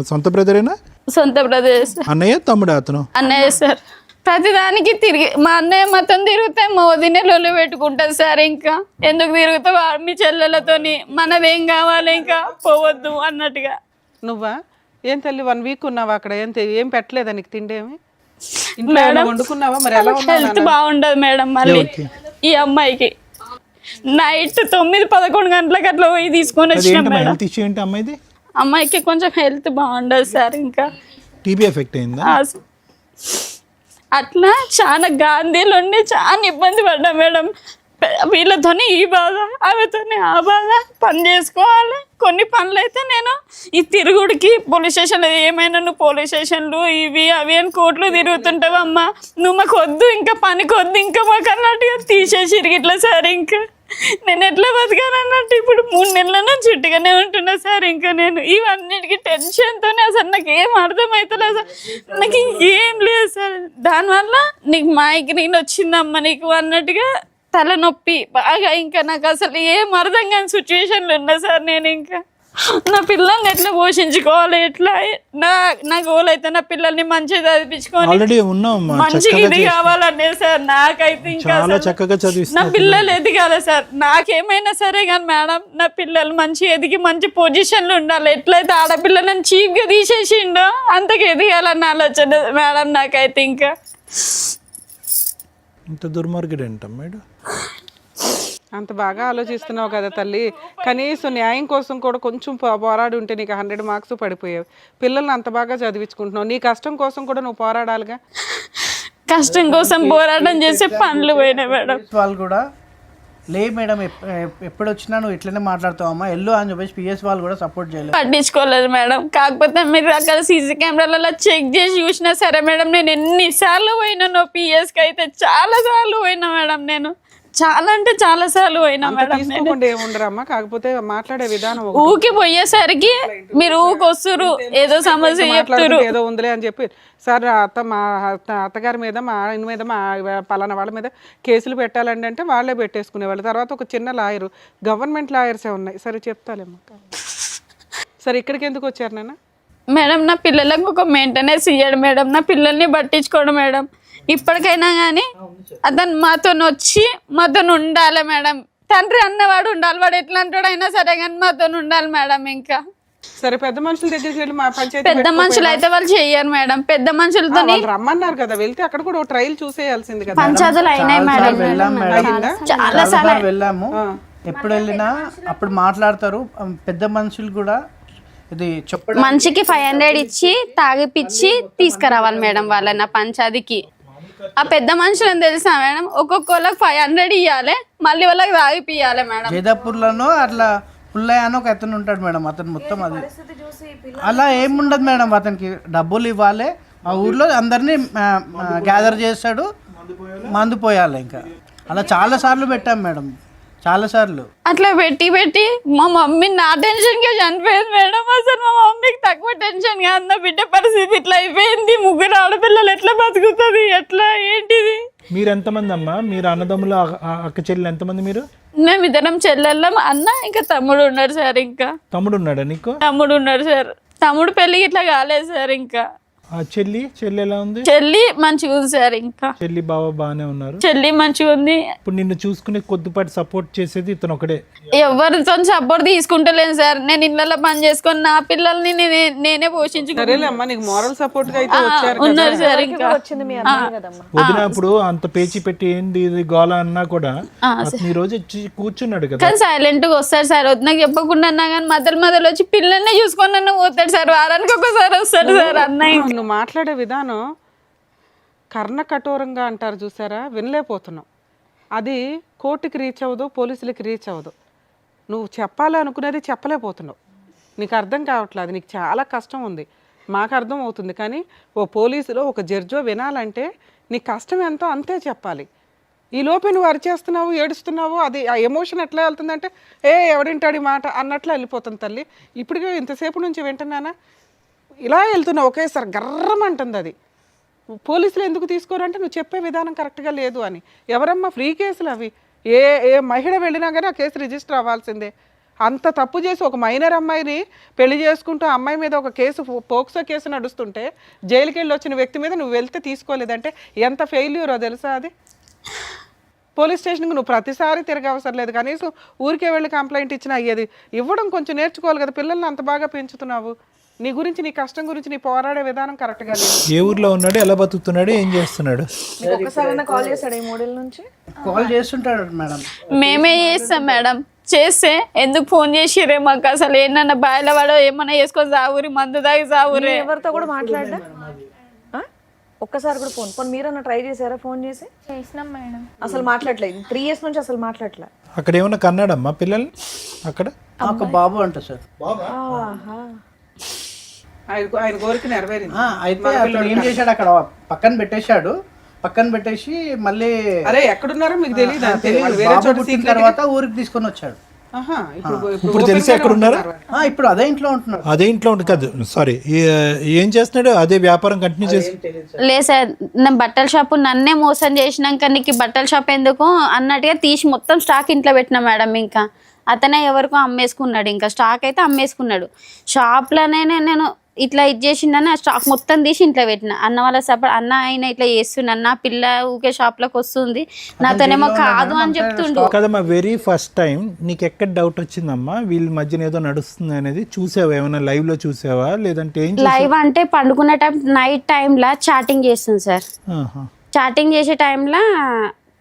సొంత బ్రదరేనా? సొంత బ్రదర్ సార్. అన్నయ్య తమ్ముడు? అతను అన్నయ్య సార్. ప్రతిదానికి తిరిగి మా అన్నయ్య మొత్తం తిరిగితే మా వదినే లొల్లి పెట్టుకుంటుంది సార్. ఇంకా ఎందుకు తిరుగుతావు మీ చెల్లెలతోని, మనదేం కావాలి ఇంకా పోవద్దు అన్నట్టుగా. నువ్వా ఏం తల్లి 1 వీక్ ఉన్నావా అక్కడ? ఏం పెట్టలేదా నీకు తిండి? ఏమి ఇంట్లో వండుకున్నావా? మరి ఎలా హెల్త్ బాగుండదు మేడం. మళ్ళీ ఈ అమ్మాయికి నైట్ 9-11 గంటలకు అట్లా పోయి తీసుకొని వచ్చిన మేడం. హెల్త్ ఇష్యూ ఏంటి అమ్మాయిది? అమ్మాయికి కొంచెం హెల్త్ బాగుండదు సార్. ఇంకా టీబీ ఎఫెక్ట్ అయిందా? అట్లా చాలా గాంధీలో ఉండి చాలా ఇబ్బంది పడ్డా మేడం. వీళ్ళతోనే ఈ బాధ, ఆమెతోనే ఆ బాధ. పని చేసుకోవాలి. కొన్ని పనులు అయితే నేను ఈ తిరుగుడికి పోలీస్ స్టేషన్లో ఏమైనా నువ్వు పోలీస్ స్టేషన్లు ఇవి అవి అని కోర్టులు తిరుగుతుంటావు అమ్మా, నువ్వు మాకు వద్దు ఇంకా పనికి వద్దు ఇంకా మాకు అన్నట్టుగా తీసేసి ఇట్లా సార్. ఇంకా నేను ఎట్లా బతకాను అన్నట్టు ఇప్పుడు 3 నెలల నుంచి చుట్టుగానే ఉంటున్నా సార్. ఇంకా నేను ఇవన్నిటికీ టెన్షన్తోనే అసలు నాకు ఏం అర్థమవుతలేదు సార్. నాకు ఇంకేం లేదు సార్. దానివల్ల నీకు మైగ్రేన్ వచ్చిందమ్మా నీకు అన్నట్టుగా తలనొప్పి బాగా. ఇంకా నాకు అసలు ఏం అర్థం కాని సిచ్యువేషన్లో ఉన్నా సార్. నేను ఇంకా నా పిల్లల్ని ఎట్లా పోషించుకోవాలి, ఎట్లా నా గోల్ అయితే నా పిల్లల్ని మంచిగా చదివించుకోవాలి, మంచిగా ఇది కావాలనే సార్. నాకైతే ఇంకా నా పిల్లలు ఎదిగాలి సార్. నాకేమైనా సరే కానీ మేడం నా పిల్లలు మంచి ఎదిగి మంచి పొజిషన్లో ఉండాలి. ఎట్లయితే ఆడపిల్లలను చీప్గా తీసేసిండో అంతకు ఎదిగాలన్న ఆలోచన మేడం నాకైతే. ఇంకా ఇంత దుర్మార్గుడు ఏంట మేడం? అంత బాగా ఆలోచిస్తున్నావు కదా తల్లి. కనీసం న్యాయం కోసం కూడా కొంచెం పోరాడి ఉంటే నీకు 100 మార్క్స్ పడిపోయావు. పిల్లల్ని అంత బాగా చదివించుకుంటున్నావు. నీ కష్టం కోసం కూడా నువ్వు పోరాడాలిగా. కష్టం కోసం పోరాటం చేసే పనులు పోయినా మేడం. వాళ్ళు కూడా లే మేడం ఎప్పుడు వచ్చినా నువ్వు ఇట్లనే మాట్లాడుతావమ్మా ఎల్లు అని చెప్పేసి పిఎస్ వాళ్ళు కూడా సపోర్ట్ చేయలేదు, పట్టించుకోలేదు మేడం. కాకపోతే మీరు అక్కడ సీసీ కెమెరాలలో చెక్ చేసి చూసినా సరే మేడం, నేను ఎన్నిసార్లు పోయినానో పిఎస్కి అయితే చాలా సార్లు పోయినా మేడం. నేను చాలా అంటే చాలా సార్లు పోయినా మేడం. ఏముండరమ్మా, కాకపోతే మాట్లాడే విధానం ఊకి పోయేసరికి మీరు ఊకొస్తురు ఏదో సమస్య చెప్తారు ఏదో ఉందిలే అని చెప్పి సార్ మా అత్తగారి మీద మా ఆయన మీద మా పలానా వాళ్ళ మీద కేసులు పెట్టాలండి అంటే వాళ్ళే పెట్టేసుకునేవాళ్ళు. తర్వాత ఒక చిన్న లాయరు, గవర్నమెంట్ లాయర్సే ఉన్నాయి. సరే చెప్తాలేమ్మా. సరే ఇక్కడికి ఎందుకు వచ్చారు నాన్న? మేడం నా పిల్లలకు ఒక మెయింటెనెన్స్ ఇయ్యాడు మేడం, నా పిల్లల్ని పట్టించుకోడు మేడం. ఇప్పటికైనా కానీ అతను మాతో వచ్చి మాతో ఉండాలి మేడం. తండ్రి అన్నవాడు ఉండాలి, వాడు ఎట్లా అంటాడు అయినా సరే కానీ మాతో ఉండాలి మేడం. ఇంకా సరే పెద్ద మనుషుల దగ్గరికి వెళ్ళి మా పంచాయతీ పెద్ద మనుషులు అయితే వాళ్ళు చెయ్యరు మేడం. పెద్ద మనుషులతో వాళ్ళు రమ్మన్నారు కదా, వెళ్తే అక్కడ కూడా ఒక ట్రయల్ చూసేయాల్సింది కదా. పంచాయతీలు అయినాయి మేడం. వెళ్ళాం మేడం, అయిందా? చాలా సార్లు వెళ్ళాము. ఎప్పుడు వెళ్ళినా అప్పుడు మాట్లాడతారు. పెద్ద మనుషులు కూడా ఇది చెప్పడం మనిషికి 500 ఇచ్చి తాగిపిచ్చి తీసుకురావాలి మేడం వాళ్ళని పంచాయతీకి. ఆ పెద్ద మనుషులని తెలుసా మేడం, ఒక్కొక్కళ్ళకి 500 ఇవ్వాలి, మళ్ళీ వాళ్ళకి తాగిపియాలి మేడం. జైదాపూర్లోనో అట్లా పుల్లయ్య అని ఒక అతను ఉంటాడు మేడం. అతను మొత్తం అది అలా ఏముండదు మేడం. అతనికి డబ్బులు ఇవ్వాలి, ఆ ఊర్లో అందరినీ గ్యాదర్ చేస్తాడు, మందు పోయాలి. ఇంకా అలా చాలా సార్లు పెట్టాం మేడం, చాలా సార్లు. అట్లా పెట్టి పెట్టి మా మమ్మీ నా టెన్షన్కే చనిపోయింది మేడం. అసలు మా మమ్మీకి తక్కువ టెన్షన్ కాదు, నా బిడ్డ పరిస్థితి ఇట్లా అయిపోయింది. 3 ఆడపిల్లలు ఎట్లా బతుకుతుంది, ఎట్లా ఏంటిది? మీరు ఎంతమంది అమ్మా? మీరు అన్నదమ్ములు అక్క చెల్లెలు ఎంతమంది మీరు? మేము ఇద్దరం చెల్లెళ్ళం, అన్న ఇంకా తమ్ముడు ఉన్నాడు సార్. ఇంకా తమ్ముడు ఉన్నాడా నీకు? తమ్ముడు ఉన్నాడు సార్. తమ్ముడు పెళ్ళికి ఇట్లా కాలేదు సార్. ఇంకా ఆ చెల్లి ఎలా ఉంది? చెల్లి మంచిగా ఉంది సార్. ఇంకా చెల్లి బావ బాగానే ఉన్నారు. చెల్లి మంచిగా ఉంది. ఇప్పుడు నిన్ను చూసుకునే కొద్దిపాటి సపోర్ట్ చేసేది ఇతను ఒకడే. ఎవరితో సపోర్ట్ తీసుకుంటలేను సార్. నేను ఇళ్ళలో పని చేసుకొని నా పిల్లల్ని నేనే పోషించుకుంటాను. సరేలేమ్మా, నీకు మోరల్ సపోర్ట్ గా అయితే వచ్చారు కదా. ఉన్నారు సార్. ఇంకా వచ్చింది మీ అమ్మాయి కదమ్మా. వదినప్పుడు అంత పేచి పెట్టి ఏంది ఇది గోల అన్నా కూడా అతను ఈ రోజు వచ్చి కూర్చున్నాడు కదా. కానీ సైలెంట్ గా వస్తాడు సార్. నాకు చెప్పకుండా అన్నా కానీ మధ్యలో వచ్చి పిల్లల్ని చూసుకొని నన్ను పోతాడు సార్. వారానికి ఒకసారి వస్తాడు సార్ అన్నయ్య. నువ్వు మాట్లాడే విధానం కర్ణ కఠోరంగా అంటారు చూసారా, వినలేకపోతున్నావు. అది కోర్టుకి రీచ్ అవ్వదు, పోలీసులకి రీచ్ అవ్వదు. నువ్వు చెప్పాలనుకునేది చెప్పలేకపోతున్నావు. నీకు అర్థం కావట్లేదు, నీకు చాలా కష్టం ఉంది. మాకు అర్థం అవుతుంది, కానీ ఓ పోలీసులో ఒక జడ్జో వినాలంటే నీ కష్టం ఎంతో అంతే చెప్పాలి. ఈ లోపే నువ్వు అరిచేస్తున్నావు, ఏడుస్తున్నావు, అది ఆ ఎమోషన్ ఎట్లా వెళ్తుందంటే ఎవడింటాడు ఈ మాట అన్నట్లు వెళ్ళిపోతుంది తల్లి. ఇప్పటికే ఇంతసేపు నుంచి వింటున్నానా, ఇలా వెళ్తున్నావు ఒకేసారి గర్రమంటుంది. అది పోలీసులు ఎందుకు తీసుకోరు అంటే నువ్వు చెప్పే విధానం కరెక్ట్గా లేదు అని. ఎవరమ్మా ఫ్రీ కేసులు అవి? ఏ మహిళ వెళ్ళినా కానీ ఆ కేసు రిజిస్టర్ అవ్వాల్సిందే. అంత తప్పు చేసి ఒక మైనర్ అమ్మాయిని పెళ్లి చేసుకుంటూ అమ్మాయి మీద ఒక కేసు, పోక్సో కేసు నడుస్తుంటే జైలుకి వెళ్ళి వచ్చిన వ్యక్తి మీద నువ్వు వెళ్తే తీసుకోలేదంటే ఎంత ఫెయిల్యూరో తెలుసా అది. పోలీస్ స్టేషన్కి నువ్వు ప్రతిసారి తిరగ అవసరం లేదు, కనీసం ఊరికే వెళ్ళి కంప్లైంట్ ఇచ్చినా అయ్యేది. ఇవ్వడం కొంచెం నేర్చుకోవాలి కదా, పిల్లల్ని అంత బాగా పెంచుతున్నావు. నీ గురించి, నీ కష్టం గురించి నీ పోరాడే విధానం కరెక్ట్గా లేదు. ఏ ఊర్లో ఉన్నాడు, ఎలా బతుకుతున్నాడు, ఏం చేస్తున్నాడు? ఒక్కసారైనా కాల్ చేశాడు ఈ 3 ఏళ్ళ నుంచి? కాల్ చేస్తుంటాడు మేడం. మేమే చేస్తాం మేడం. చేస్తే ఎందుకు ఫోన్ చేసిరే మాకు, అసలు ఏంటన్నా బాయిల వాడో ఏమన్నా చేసుకొని సాగురి, మందు దాగి సాగురే. ఎవరితో కూడా మాట్లాడా? ఒక్కసారి కూడా ఫోన్ మీరన్నా ట్రై చేశారా? ఫోన్ చేసి చేసినాం మేడం. అసలు మాట్లాడలేదు. 3 ఇయర్స్ నుంచి అసలు మాట్లాడలే. అక్కడ ఏమన్నా కన్నాడమ్మా పిల్లల్ని? అక్కడ ఒక బాబు అంట సార్. ఆయన కోరిక నెరవేరింది. అయితే అతను ఏం చేశాడు, అక్కడ పక్కన పెట్టేసి మళ్ళీ అరే ఎక్కడున్నారో మీకు తెలియదు. బాబు పుట్టిన తర్వాత ఊరికి తీసుకొని వచ్చాడు. ఇప్పుడు తెలిసి ఎక్కడ ఉన్నారు? ఇప్పుడు అదే ఇంట్లో ఉంటున్నారు. అదే ఇంట్లో ఉంటుంది కాదు, సారీ, ఏం చేస్తున్నాడు? అదే వ్యాపారం కంటిన్యూ చేసి? లేదు సార్, నా బట్టల షాపు నన్నే మోసం చేసినాక నీకు బట్టల షాప్ ఎందుకు అన్నట్టుగా తీసి మొత్తం స్టాక్ ఇంట్లో పెట్టినా మేడం. ఇంకా అతనే ఎవరికో అమ్మేసుకున్నాడు. ఇంకా స్టాక్ అయితే అమ్మేసుకున్నాడు. షాప్లోనే నేను ఇట్లా ఇది చేసిందని ఆ స్టాక్ మొత్తం తీసి ఇంట్లో పెట్టిన. అన్న వాళ్ళ సపోర్ట్, అన్న ఆయన ఇట్లా చేస్తున్నాడు, నా పిల్ల ఊకే షాప్లోకి వస్తుంది, నాతోనేమో కాదు అని చెప్తుండు కదమ్మా. వెరీ ఫస్ట్ టైం నీకు ఎక్కడ డౌట్ వచ్చిందమ్మా వీళ్ళ మధ్యన ఏదో నడుస్తుంది అనేది? చూసావా ఏమైనా లైవ్ లో చూసావా, లేదంటే ఏం? లైవ్ అంటే పండుకునే టైం, నైట్ టైంలో చాటింగ్ చేస్తుంది సార్. చాటింగ్ చేసే టైంలో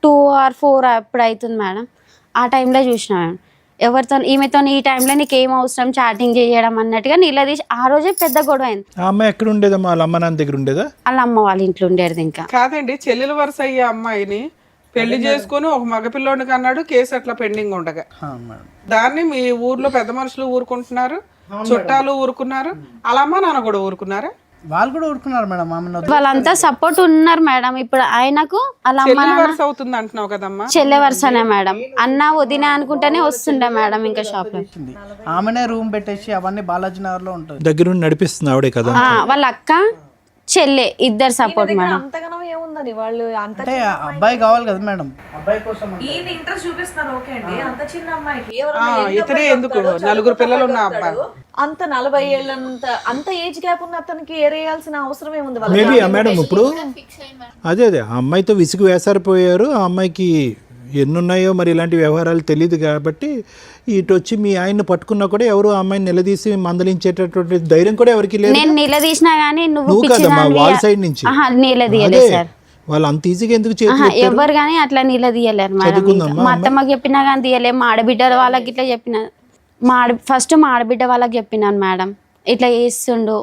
2 or 4 అప్పుడు అవుతుంది మేడం. ఆ టైంలో చూసిన మేడం. ఎవరితో ఈమెతో ఈ టైంలో నీకు ఏం అవసరం చాటింగ్ చేయడం అన్నట్టుగా నిలదీసి ఆ రోజే పెద్ద గొడవ అయింది. ఆ అమ్మాయి ఎక్కడ ఉండేదమ్మా? వాళ్ళ అమ్మ నాన్న దగ్గర ఉండేదా? వాళ్ళ అమ్మ వాళ్ళ ఇంట్లో ఉండేది. ఇంకా కాదండి, చెల్లెల వరుస అయ్యే అమ్మాయిని పెళ్లి చేసుకుని ఒక మగపిల్లోడికి అన్నాడు, కేసు అట్లా పెండింగ్ ఉండగా దాన్ని మీ ఊర్లో పెద్ద మనుషులు ఊరుకుంటున్నారు, చుట్టాలు ఊరుకున్నారు, అలా అమ్మ నాన్న కూడా ఊరుకున్నారా? వాళ్ళు కూడా ఊరుకున్నారు మేడం. వాళ్ళంతా సపోర్ట్ ఉన్నారు మేడం. ఇప్పుడు ఆయనకు అలా అవుతుంది అంటున్నావు కదమ్మా. చెల్లె వరుసనే మేడం. అన్న వదిన అనుకుంటేనే వస్తుండే మేడం. ఇంకా షాప్ లో ఆమెనే రూమ్ పెట్టేసి అవన్నీ బాలాజీ నగర్ లో ఉంటుంది, దగ్గర నడిపిస్తుంది ఆవిడే కదా. వాళ్ళ అక్క చెల్లె, ఇద్దరు సపోర్ట్ మేడం. అంతగానో ఏముందని వాళ్ళు అంత అంటే అబ్బాయి కావాలి కదా మేడం, అబ్బాయి కోసం ఈయన ఇంట్రెస్ట్ చూపిస్తున్నారు. ఓకే అండి, అంత చిన్న అమ్మాయికి ఇతనే ఎందుకు 4 పిల్లలు ఉన్న అబ్బాయి అంత 40 ఏళ్ళంత అంత ఏజ్ గ్యాప్ ఉన్న అతనికి ఏరేయాల్సిన అవసరం ఏముంది? మేబీ మేడం ఇప్పుడు అదే ఆ అమ్మాయితో విసుగు వేసారిపోయారు. ఆ అమ్మాయికి ఎన్నున్నాయో మరి ఇలాంటి వ్యవహారాలు తెలియదు కాబట్టి ఇటు వచ్చి మీ ఆయన్ని పట్టుకున్నా కూడా ఎవరు ఆ అమ్మాయిని నిలదీసి మందలించేటటువంటి ధైర్యం కూడా ఎవరికి లేదు. నేను నిలదీసినా గానీ నువ్వు కదమ్మా వాళ్ళ సైడ్ నుంచి నిలదీయలేదు సార్. వాళ్ళు అంత ఈజీగా ఎందుకు ఎవరు కానీ అట్లా నిలదీయలేరు మేడం. మా అత్తమ్మకి చెప్పినా కానీ తీయలే. మా ఆడబిడ్డ వాళ్ళకి ఇట్లా చెప్పిన, ఫస్ట్ మా ఆడబిడ్డ వాళ్ళకి చెప్పినాను మేడం, ఇట్లా చేస్తుండు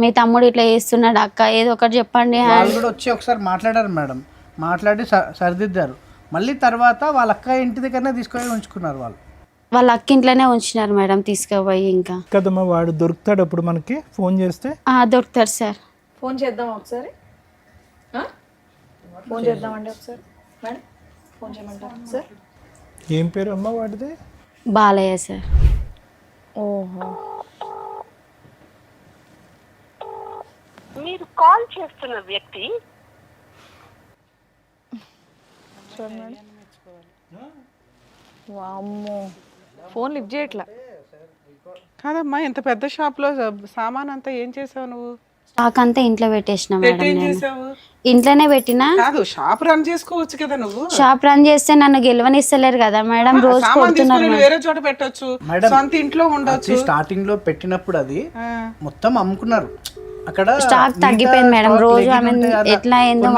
మీ తమ్ముడు, ఇట్లా చేస్తున్నాడు అక్క, ఏదో ఒకటి చెప్పండి. వాళ్ళు కూడా వచ్చి ఒకసారి మాట్లాడారు మేడం, మాట్లాడి సరిదిద్దారు. మళ్ళీ తర్వాత వాళ్ళ అక్క ఇంటి దగ్గరనే తీసుకొని ఉంచుకున్నారు. వాళ్ళ అక్క ఇంట్లోనే ఉంచినారు మేడం తీసుకుపోయి. ఇంకా కదమ్మా వాడు దొరుకుతాడు అప్పుడు మనకి ఫోన్ చేస్తే? దొరుకుతారు సార్. ఫోన్ చేద్దాం ఒకసారి, ఫోన్ చేద్దామండి ఒకసారి మేడం, ఫోన్ చేయమంటారు సార్? ఏం పేరు అమ్మ వాడిది? బాలయ్య సార్. ఓహో, మీరు కాల్ చేస్తున్న వ్యక్తి వామ్మో, ఫోన్ లిఫ్ట్ చేయట్లా. కాదమ్మా, ఇంత పెద్ద షాప్లో సామాన్ అంతా ఏం చేసావు నువ్వు? స్టాక్ అంతా ఇంట్లో పెట్టేసిన మేడం. ఏం నేను చేసావు? ఇంట్లోనే పెట్టినా. కాదు, షాప్ రన్ చేసుకోవచ్చు కదా నువ్వు. షాప్ రన్ చేస్తే నన్ను గెలవనిస్తలేరు కదా మేడం, రోజు సామాన్ తీసుకొని వేరే చోట పెట్టొచ్చు, సొంత ఇంట్లో ఉండొచ్చు. స్టార్టింగ్ లో పెట్టినప్పుడు అది మొత్తం అమ్ముకున్నారు. అక్కడ స్టాక్ తగ్గిపోయింది మేడం, రోజు ఆమె ఎట్లా అయిందో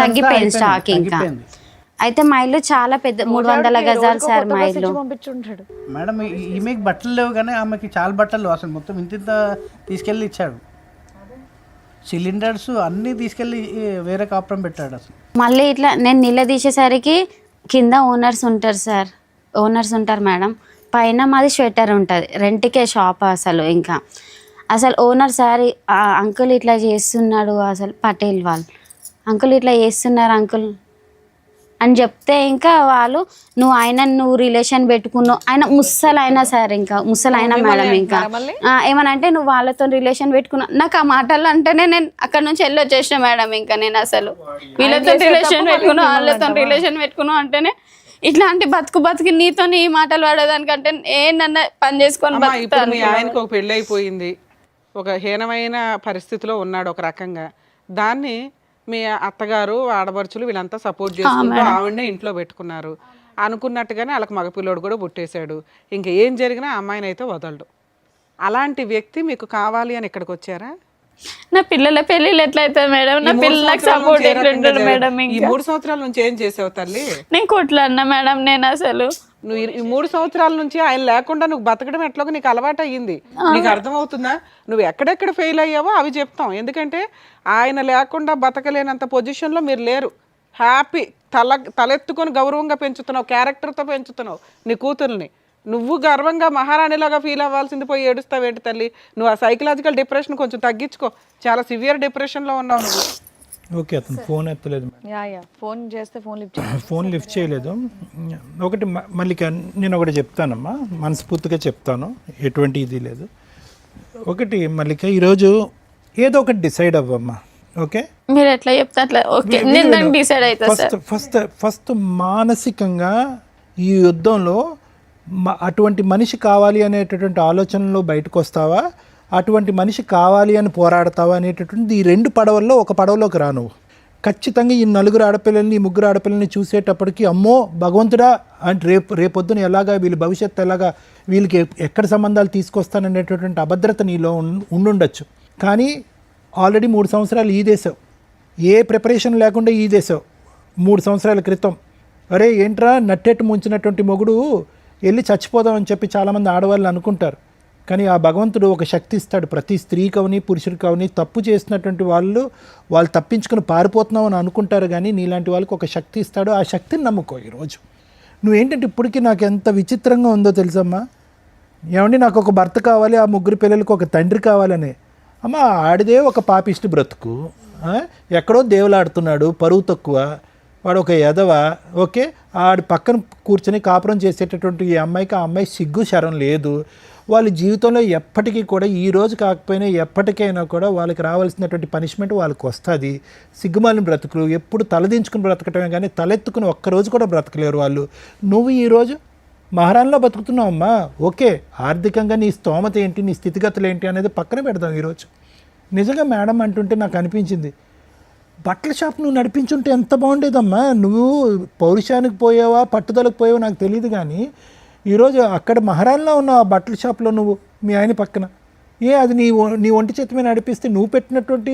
తగ్గిపోయింది స్టాక్. ఇంకా అయితే మా ఇల్లు చాలా పెద్ద 300 గజాలు సార్ మా ఇల్లు. పంపించుంటాడు మేడం. ఈమెకి బట్టలు లేవు కానీ ఆమెకి చాలా బట్టలు అసలు మొత్తం ఇంత తీసుకెళ్ళి ఇచ్చాడు. సిలిండర్స్ అన్నీ తీసుకెళ్ళి వేరే కాపురం పెట్టాడు అసలు. మళ్ళీ ఇట్లా నేను నిలదీసేసరికి కింద ఓనర్స్ ఉంటారు సార్, ఓనర్స్ ఉంటారు మేడం. పైన మాది స్వెటర్ ఉంటుంది, రెంట్కే షాప్. అసలు ఓనర్ సార్ అంకుల్ ఇట్లా చేస్తున్నాడు, అసలు పటేల్ వాళ్ళు అంకుల్ ఇట్లా చేస్తున్నారు అంకుల్ అని చెప్తే, ఇంకా వాళ్ళు నువ్వు రిలేషన్ పెట్టుకున్నావు, ఆయన ముసలైనా సార్, ఇంకా ముసలైనా మేడం. ఇంకా ఏమనంటే నువ్వు వాళ్ళతో రిలేషన్ పెట్టుకున్నావు. నాకు ఆ మాటలు అంటేనే నేను అక్కడ నుంచి వెళ్ళి వచ్చేసిన మేడం. ఇంకా నేను అసలు వీళ్ళతో రిలేషన్ పెట్టుకున్నావు, వాళ్ళతో రిలేషన్ పెట్టుకున్నావు అంటేనే ఇట్లాంటి బతుకు నీతో ఈ మాటలు వాడేదానికంటే ఏంటన్నా పని చేసుకొని బతుకుతాను. మీ ఆయనకు ఒక పెళ్ళి అయిపోయింది, ఒక హీనమైన పరిస్థితిలో ఉన్నాడు ఒక రకంగా. దాన్ని మీ అత్తగారు ఆడపడుచులు వీళ్ళంతా సపోర్ట్ చేసుకుంటూ ఆవిడనే ఇంట్లో పెట్టుకున్నారు. అనుకున్నట్టుగానే వాళ్ళకి మగపిల్లోడు కూడా పుట్టేశాడు. ఇంకా ఏం జరిగినా అమ్మాయిని అయితే వదలడు. అలాంటి వ్యక్తి మీకు కావాలి అని ఇక్కడికి వచ్చారా? నా పిల్లల పెళ్ళిళ్ళు ఎట్లయితుంది మేడం, నా పిల్లలకు సపోర్ట్ ఎట్లుంటాడు మేడం? ఈ 3 సంవత్సరాల నుంచి ఏం చేసావు తల్లి? నేను కొట్లాడినా మేడం. నేను అసలు నువ్వు ఈ 3 సంవత్సరాల నుంచి ఆయన లేకుండా నువ్వు బతకడం ఎట్లాగో నీకు అలవాటు అయ్యింది. నీకు అర్థమవుతుందా? నువ్వు ఎక్కడెక్కడ ఫెయిల్ అయ్యావో అవి చెప్తాం. ఎందుకంటే ఆయన లేకుండా బతకలేనంత పొజిషన్లో మీరు లేరు. హ్యాపీ తలెత్తుకొని గౌరవంగా పెంచుతున్నావు, క్యారెక్టర్తో పెంచుతున్నావు నీ కూతుర్ని. నువ్వు గర్వంగా మహారాణిలాగా ఫీల్ అవ్వాల్సింది పోయి ఏడుస్తావేంటి తల్లి? నువ్వు ఆ సైకలాజికల్ డిప్రెషన్ కొంచెం తగ్గించుకో. చాలా సివియర్ డిప్రెషన్లో ఉన్నావు నువ్వు. ఓకే, అతను ఫోన్ ఎత్తలేదు. ఫోన్ చేస్తే ఫోన్ లిఫ్ట్ చేయలేదు. ఒకటి మళ్ళీ నేను ఒకటి చెప్తానమ్మా, మనస్ఫూర్తిగా చెప్తాను, ఎటువంటి ఇది లేదు. ఒకటి మల్లిక, ఈరోజు ఏదో ఒకటి డిసైడ్ అవ్వమ్మా. ఓకే, మీరు ఎట్లా చెప్తే అట్లా ఓకే, నేను డిసైడ్ అవుతా. ఫస్ట్ మానసికంగా ఈ యుద్ధంలో అటువంటి మనిషి కావాలి అనేటటువంటి ఆలోచనలో బయటకు వస్తావా, అటువంటి మనిషి కావాలి అని పోరాడతావా అనేటటువంటి ఈ 2 పడవల్లో ఒక పడవలోకి రా నువ్వు. ఖచ్చితంగా ఈ 4 ఆడపిల్లల్ని, ఈ 3 ఆడపిల్లల్ని చూసేటప్పటికి అమ్మో భగవంతుడా అంటే రేపొద్దున ఎలాగా వీళ్ళ భవిష్యత్తు ఎలాగా, వీళ్ళకి ఎక్కడ సంబంధాలు తీసుకొస్తాననేటటువంటి అభద్రత నీలో ఉండుండొచ్చు. కానీ ఆల్రెడీ 3 సంవత్సరాలు ఈదేశావు, ఏ ప్రిపరేషన్ లేకుండా ఈదేశావు. 3 సంవత్సరాల క్రితం అరే ఏంట్రా నట్టెట్టు ముంచినటువంటి మొగుడు వెళ్ళి చచ్చిపోదామని చెప్పి చాలామంది ఆడవాళ్ళు అనుకుంటారు. కానీ ఆ భగవంతుడు ఒక శక్తి ఇస్తాడు ప్రతి స్త్రీకి అవని పురుషుడికి అవని. తప్పు చేసినటువంటి వాళ్ళు తప్పించుకొని పారిపోతున్నావు అని అనుకుంటారు, కానీ నీలాంటి వాళ్ళకి ఒక శక్తి ఇస్తాడు. ఆ శక్తిని నమ్ముకో. ఈరోజు నువ్వేంటంటే ఇప్పటికీ నాకు ఎంత విచిత్రంగా ఉందో తెలుసమ్మా. ఏమండి నాకు ఒక భర్త కావాలి, ఆ 3 పిల్లలకు ఒక తండ్రి కావాలని. అమ్మ ఆడిదే ఒక పాపిష్టి బ్రతుకు, ఎక్కడో దేవులాడుతున్నాడు, పరువు తక్కువ, వాడు ఒక ఎదవ. ఓకే, ఆడి పక్కన కూర్చొని కాపురం చేసేటటువంటి ఈ అమ్మాయికి ఆ అమ్మాయి సిగ్గు శరం లేదు. వాళ్ళ జీవితంలో ఎప్పటికీ కూడా ఈ రోజు కాకపోయినా ఎప్పటికైనా కూడా వాళ్ళకి రావాల్సినటువంటి పనిష్మెంట్ వాళ్ళకి వస్తుంది. సిగ్గుమాలిన బ్రతుకులు ఎప్పుడు తలదించుకుని బ్రతకటమే కానీ తలెత్తుకుని ఒక్కరోజు కూడా బ్రతకలేరు వాళ్ళు. నువ్వు ఈరోజు మహారాణిలో బతుకుతున్నావమ్మా, ఓకే, ఆర్థికంగా నీ స్తోమత ఏంటి, నీ స్థితిగతులు ఏంటి అనేది పక్కన పెడదాం. ఈరోజు నిజంగా మేడం అంటుంటే నాకు అనిపించింది, బట్టల షాప్ నువ్వు నడిపించుంటే ఎంత బాగుండేదమ్మా. నువ్వు పౌరుషానికి పోయావా పట్టుదలకు పోయావా నాకు తెలియదు, కానీ ఈరోజు అక్కడ మహారాణిలో ఉన్న ఆ బట్టల షాప్లో నువ్వు మీ ఆయన పక్కన అది నీ ఒంటి చేతి మీద నడిపిస్తే నువ్వు పెట్టినటువంటి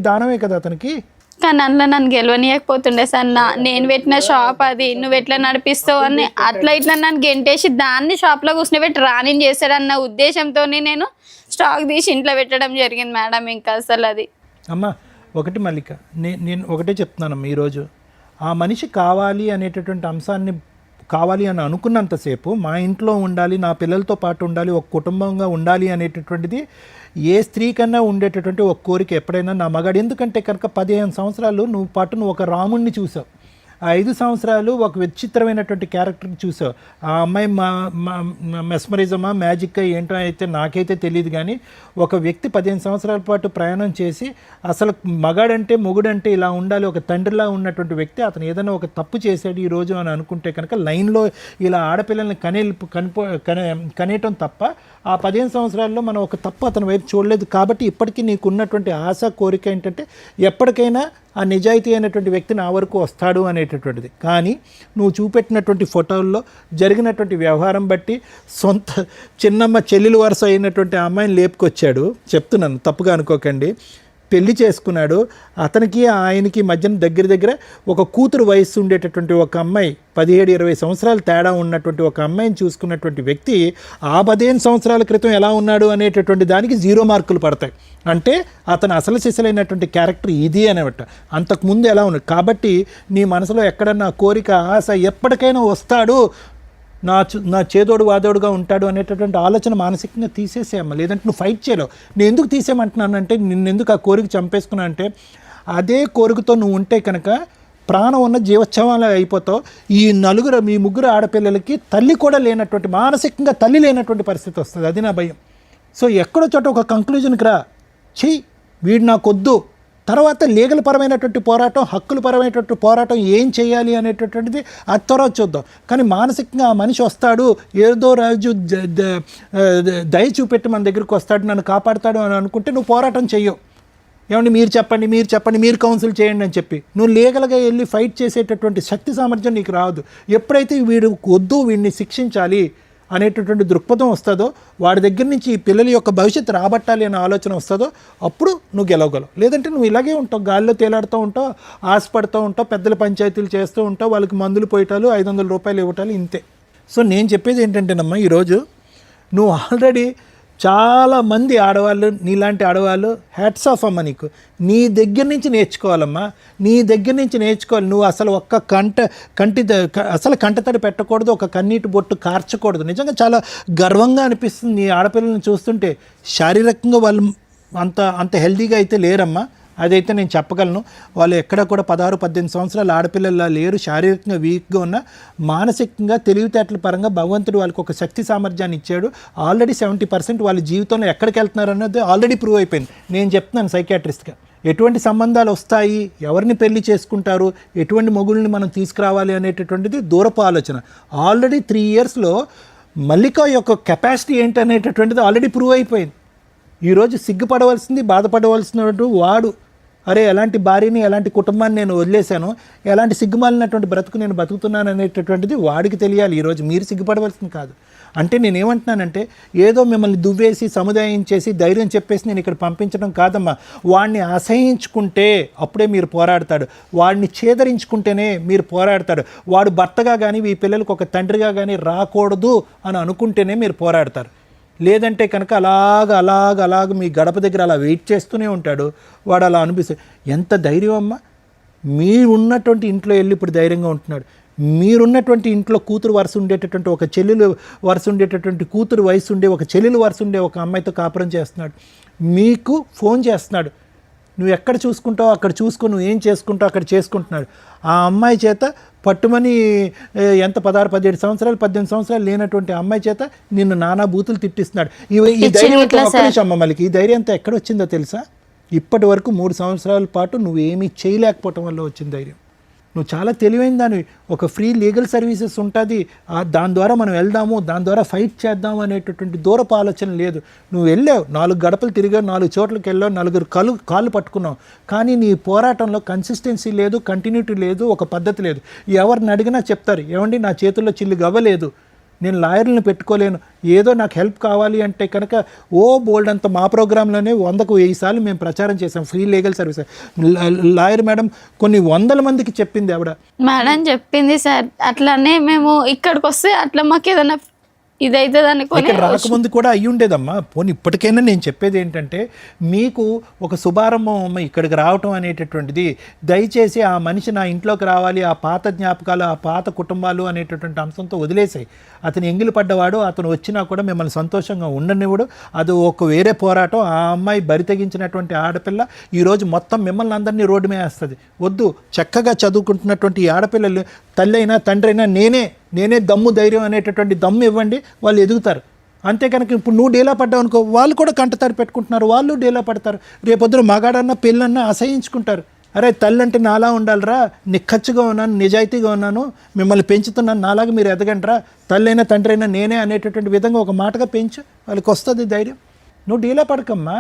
దానమే కదా అతనికి. కానీ అందులో నన్ను గెలవనీయకపోతుండే సార్. నేను పెట్టిన షాప్ అది, నువ్వు ఎట్లా నడిపిస్తావు అని అట్లా ఇట్లా నన్ను గెంటేసి దాన్ని షాప్లో కూర్చుని రాని చేశాడన్న ఉద్దేశంతో నేను స్టాక్ తీసి ఇంట్లో పెట్టడం జరిగింది మేడం. ఇంకా అసలు అది అమ్మా ఒకటి మల్లిక, నేను ఒకటే చెప్తున్నానమ్మా, ఈరోజు ఆ మనిషి కావాలి అనేటటువంటి అంశాన్ని కావాలి అని అనుకున్నంతసేపు మా ఇంట్లో ఉండాలి, నా పిల్లలతో పాటు ఉండాలి, ఒక కుటుంబంగా ఉండాలి అనేటటువంటిది ఏ స్త్రీ కన్నా ఉండేటటువంటి ఒక కోరిక ఎప్పుడైనా నా మగాడు. ఎందుకంటే కనుక 15 సంవత్సరాలు నువ్వు ఒక రాముణ్ణి చూసావు, ఆ 5 సంవత్సరాలు ఒక విచిత్రమైనటువంటి క్యారెక్టర్ని చూసావు. ఆ అమ్మాయి మెస్మరిజమా మ్యాజిక్ ఏంటో అయితే నాకైతే తెలియదు, కానీ ఒక వ్యక్తి 15 సంవత్సరాల పాటు ప్రయాణం చేసి అసలు మగాడంటే మొగుడంటే ఇలా ఉండాలి, ఒక తండ్రిలా ఉన్నటువంటి వ్యక్తి అతను ఏదైనా ఒక తప్పు చేశాడు ఈరోజు అని అనుకుంటే కనుక లైన్లో ఇలా ఆడపిల్లల్ని కనేయటం తప్ప ఆ 15 సంవత్సరాల్లో మనం ఒక తప్పు అతని వైపు చూడలేదు. కాబట్టి ఇప్పటికీ నీకు ఉన్నటువంటి ఆశ కోరిక ఏంటంటే ఎప్పటికైనా ఆ నిజాయితీ అయినటువంటి వ్యక్తి నా వరకు వస్తాడు అనేటటువంటిది. కానీ నువ్వు చూపెట్టినటువంటి ఫోటోల్లో జరిగినటువంటి వ్యవహారం బట్టి సొంత చిన్నమ్మ చెల్లెలు వరుస అయినటువంటి ఆ అమ్మాయిని లేపుకొచ్చాడు. చెప్తున్నాను, తప్పుగా అనుకోకండి. పెళ్లి చేసుకున్నాడు. అతనికి ఆయనకి మధ్యన దగ్గర ఒక కూతురు వయస్సు ఉండేటటువంటి ఒక అమ్మాయి, 17-20 సంవత్సరాలు తేడా ఉన్నటువంటి ఒక అమ్మాయిని చూసుకున్నటువంటి వ్యక్తి ఆ 15 సంవత్సరాల క్రితం ఎలా ఉన్నాడు అనేటటువంటి దానికి 0 మార్కులు పడతాయి. అంటే అతను అసలు సిసలైనటువంటి క్యారెక్టర్ ఇది అనమాట. అంతకుముందు ఎలా ఉన్నాడు. కాబట్టి నీ మనసులో ఎక్కడన్నా కోరిక ఆశ ఎప్పటికైనా వస్తాడు, నా చేదోడు వాదోడుగా ఉంటాడు అనేటటువంటి ఆలోచన మానసికంగా తీసేసేయమ్మ. లేదంటే నువ్వు ఫైట్ చేయలేవు. నేను ఎందుకు తీసేయమంటున్నానంటే నిన్నెందుకు ఆ కోరిక చంపేసుకున్నా అంటే అదే కోరికతో నువ్వు ఉంటే కనుక ప్రాణం ఉన్న జీవోత్సవాలు అయిపోతావు. మీ ముగ్గురు ఆడపిల్లలకి తల్లి కూడా లేనటువంటి, మానసికంగా తల్లి లేనటువంటి పరిస్థితి వస్తుంది. అది నా భయం. సో ఎక్కడో చోట ఒక కంక్లూజన్కి రా, వీడు నాకొద్దు. తర్వాత లీగల్ పరమైనటువంటి పోరాటం, హక్కుల పరమైనటువంటి పోరాటం ఏం చేయాలి అనేటటువంటిది అది తర్వాత చూద్దాం. కానీ మానసికంగా ఆ మనిషి వస్తాడు, ఏదో రాజు దయ చూపెట్టి మన దగ్గరికి వస్తాడు, నన్ను కాపాడుతాడు అని అనుకుంటే నువ్వు పోరాటం చెయ్యవు. ఏమండి మీరు చెప్పండి, మీరు కౌన్సిల్ చేయండి అని చెప్పి నువ్వు లీగల్గా వెళ్ళి ఫైట్ చేసేటటువంటి శక్తి సామర్థ్యం నీకు రాదు. ఎప్పుడైతే వీడు వద్దు, వీడిని శిక్షించాలి అనేటటువంటి దృక్పథం వస్తుందో, వాడి దగ్గర నుంచి ఈ పిల్లల యొక్క భవిష్యత్తు రాబట్టాలి అనే ఆలోచన వస్తుందో అప్పుడు నువ్వు గెలవగలవు. లేదంటే నువ్వు ఇలాగే ఉంటావు, గాల్లో తేలాడుతూ ఉంటావు, ఆశపడుతూ ఉంటావు, పెద్దల పంచాయతీలు చేస్తూ ఉంటావు, వాళ్ళకి మందులు పోయటాలు, 500 రూపాయలు ఇవ్వటాలు, ఇంతే. సో నేను చెప్పేది ఏంటంటేనమ్మా, ఈరోజు నువ్వు ఆల్రెడీ చాలామంది ఆడవాళ్ళు, నీలాంటి ఆడవాళ్ళు హ్యాట్స్ ఆఫ్ అమ్మ, నీకు నీ దగ్గర నుంచి నేర్చుకోవాలమ్మా, నీ దగ్గర నుంచి నేర్చుకోవాలి. నువ్వు అసలు ఒక్క కంటతడి పెట్టకూడదు, ఒక కన్నీటి బొట్టు కార్చకూడదు. నిజంగా చాలా గర్వంగా అనిపిస్తుంది నీ ఆడపిల్లల్ని చూస్తుంటే. శారీరకంగా వాళ్ళు అంత హెల్తీగా అయితే లేరమ్మా, అదైతే నేను చెప్పగలను. వాళ్ళు ఎక్కడ కూడా 16-18 సంవత్సరాల ఆడపిల్లలా లేరు. శారీరకంగా వీక్గా ఉన్న, మానసికంగా తెలివితేటల పరంగా భగవంతుడు వాళ్ళకి ఒక శక్తి సామర్థ్యాన్ని ఇచ్చాడు. ఆల్రెడీ 70% వాళ్ళ జీవితంలో ఎక్కడికి వెళ్తున్నారు అన్నది ఆల్రెడీ ప్రూవ్ అయిపోయింది. నేను చెప్తున్నాను సైకాట్రిస్ట్గా, ఎటువంటి సంబంధాలు వస్తాయి, ఎవరిని పెళ్లి చేసుకుంటారు, ఎటువంటి మొగుళ్ళని మనం తీసుకురావాలి అనేటటువంటిది దూరపు ఆలోచన. ఆల్రెడీ 3 ఇయర్స్లో మల్లిక యొక్క కెపాసిటీ ఏంటి అనేటటువంటిది ఆల్రెడీ ప్రూవ్ అయిపోయింది. ఈరోజు సిగ్గుపడవలసింది, బాధపడవలసినటువంటి వాడు, అరే ఎలాంటి భార్యని, ఎలాంటి కుటుంబాన్ని నేను వదిలేశాను, ఎలాంటి సిగ్గుమాలినటువంటి బ్రతుకు నేను బతుకుతున్నాను అనేటటువంటిది వాడికి తెలియాలి. ఈరోజు మీరు సిగ్గుపడవలసింది కాదు. అంటే నేనేమంటున్నానంటే ఏదో మిమ్మల్ని దువ్వేసి సముదాయించేసి ధైర్యం చెప్పేసి నేను ఇక్కడ పంపించడం కాదమ్మా. వాడిని అసహించుకుంటే అప్పుడే మీరు పోరాడతాడు, వాడిని ఛేదరించుకుంటేనే మీరు పోరాడతాడు. వాడు భర్తగా కానీ ఈ పిల్లలకు ఒక తండ్రిగా కానీ రాకూడదు అని అనుకుంటేనే మీరు పోరాడతారు. లేదంటే కనుక అలాగ మీ గడప దగ్గర అలా వెయిట్ చేస్తూనే ఉంటాడు. వాడు అలా అనిపిస్తుంది. ఎంత ధైర్యం అమ్మా, మీరున్నటువంటి ఇంట్లో వెళ్ళి ఇప్పుడు ధైర్యంగా ఉంటున్నాడు. మీరున్నటువంటి ఇంట్లో కూతురు వరుస ఉండేటటువంటి, ఒక చెల్లెలు వరుస ఉండేటటువంటి, కూతురు వయసు ఉండే ఒక చెల్లెలు వరుస ఉండే ఒక అమ్మాయితో కాపురం చేస్తున్నాడు. మీకు ఫోన్ చేస్తున్నాడు, నువ్వు ఎక్కడ చూసుకుంటావు అక్కడ చూసుకో, నువ్వు ఏం చేసుకుంటావు అక్కడ చేసుకుంటున్నాడు. ఆ అమ్మాయి చేత పట్టుమని ఎంత 16, 17 సంవత్సరాలు 18 సంవత్సరాలు లేనటువంటి అమ్మాయి చేత నిన్ను నానా బూతులు తిట్టిస్తున్నాడు. ఈ ధైర్యం అంతా ఒక్క నిమిషం అమ్మ, మళ్ళీ ఈ ధైర్యం అంతా ఎక్కడ వచ్చిందో తెలుసా? ఇప్పటి వరకు 3 సంవత్సరాల పాటు నువ్వేమీ చేయలేకపోవటం వల్ల వచ్చిన ధైర్యం. నువ్వు చాలా తెలివైన దానివి. ఒక ఫ్రీ లీగల్ సర్వీసెస్ ఉంటుంది, దాని ద్వారా మనం వెళ్దాము, దాని ద్వారా ఫైట్ చేద్దాము అనేటటువంటి దూరపు ఆలోచన లేదు. నువ్వు వెళ్ళావు, 4 గడపలు తిరిగావు, 4 చోట్లకి వెళ్ళావు, 4 కాళ్ళు పట్టుకున్నావు. కానీ నీ పోరాటంలో కన్సిస్టెన్సీ లేదు, కంటిన్యూటీ లేదు, ఒక పద్ధతి లేదు. ఎవరిని అడిగినా చెప్తారు, ఏమండి నా చేతుల్లో చిల్లు గవ్వలేదు, నేను లాయర్లను పెట్టుకోలేను, ఏదో నాకు హెల్ప్ కావాలి అంటే కనుక బోల్డ్ అంత మా ప్రోగ్రాంలోనే 100కు 1000 సార్లు మేము ప్రచారం చేసాం free legal service. Lawyer madam కొన్ని 100 మందికి చెప్పింది ఆవిడ. మేడం చెప్పింది సార్, అట్లానే మేము ఇక్కడికి వస్తే అట్లా మాకు ఏదైనా ఇదైతే ఇక్కడ రాకముందు కూడా అయ్యి ఉండేదమ్మా. పోనీ ఇప్పటికైనా నేను చెప్పేది ఏంటంటే, మీకు ఒక శుభారంభం అమ్మ ఇక్కడికి రావటం అనేటటువంటిది. దయచేసి ఆ మనిషి నా ఇంట్లోకి రావాలి, ఆ పాత జ్ఞాపకాలు, ఆ పాత కుటుంబాలు అనేటటువంటి అంశంతో వదిలేసాయి. అతను ఎంగిలి పడ్డవాడు, అతను వచ్చినా కూడా మిమ్మల్ని సంతోషంగా ఉండనివ్వడు. అది ఒక వేరే పోరాటం. ఆ అమ్మాయి బరి తెగించినటువంటి ఆడపిల్ల ఈరోజు మొత్తం మిమ్మల్ని అందరినీ రోడ్డు మీద వేస్తుంది. వద్దు, చక్కగా చదువుకుంటున్నటువంటి ఈ ఆడపిల్లలు తల్లి అయినా తండ్రి అయినా నేనే దమ్ము ధైర్యం అనేటటువంటి దమ్ము ఇవ్వండి, వాళ్ళు ఎదుగుతారు. అంతే కనుక ఇప్పుడు నువ్వు డేలా పడ్డావు అనుకో, వాళ్ళు కూడా కంటతారు పెట్టుకుంటున్నారు, వాళ్ళు డేలా పడతారు. రేపొద్దున మగాడన్నా పెళ్ళన్నా అసహించుకుంటారు. అరే తల్లి అంటే నాలా ఉండాలిరా, నిక్కచ్చిగా ఉన్నాను, నిజాయితీగా ఉన్నాను, మిమ్మల్ని పెంచుతున్నాను, నాలాగా మీరు ఎదగండిరా, తల్లి అయినా తండ్రి అయినా నేనే అనేటటువంటి విధంగా ఒక మాటగా పెంచు, వాళ్ళకి వస్తుంది ధైర్యం. నువ్వు డీలా పడకమ్మా,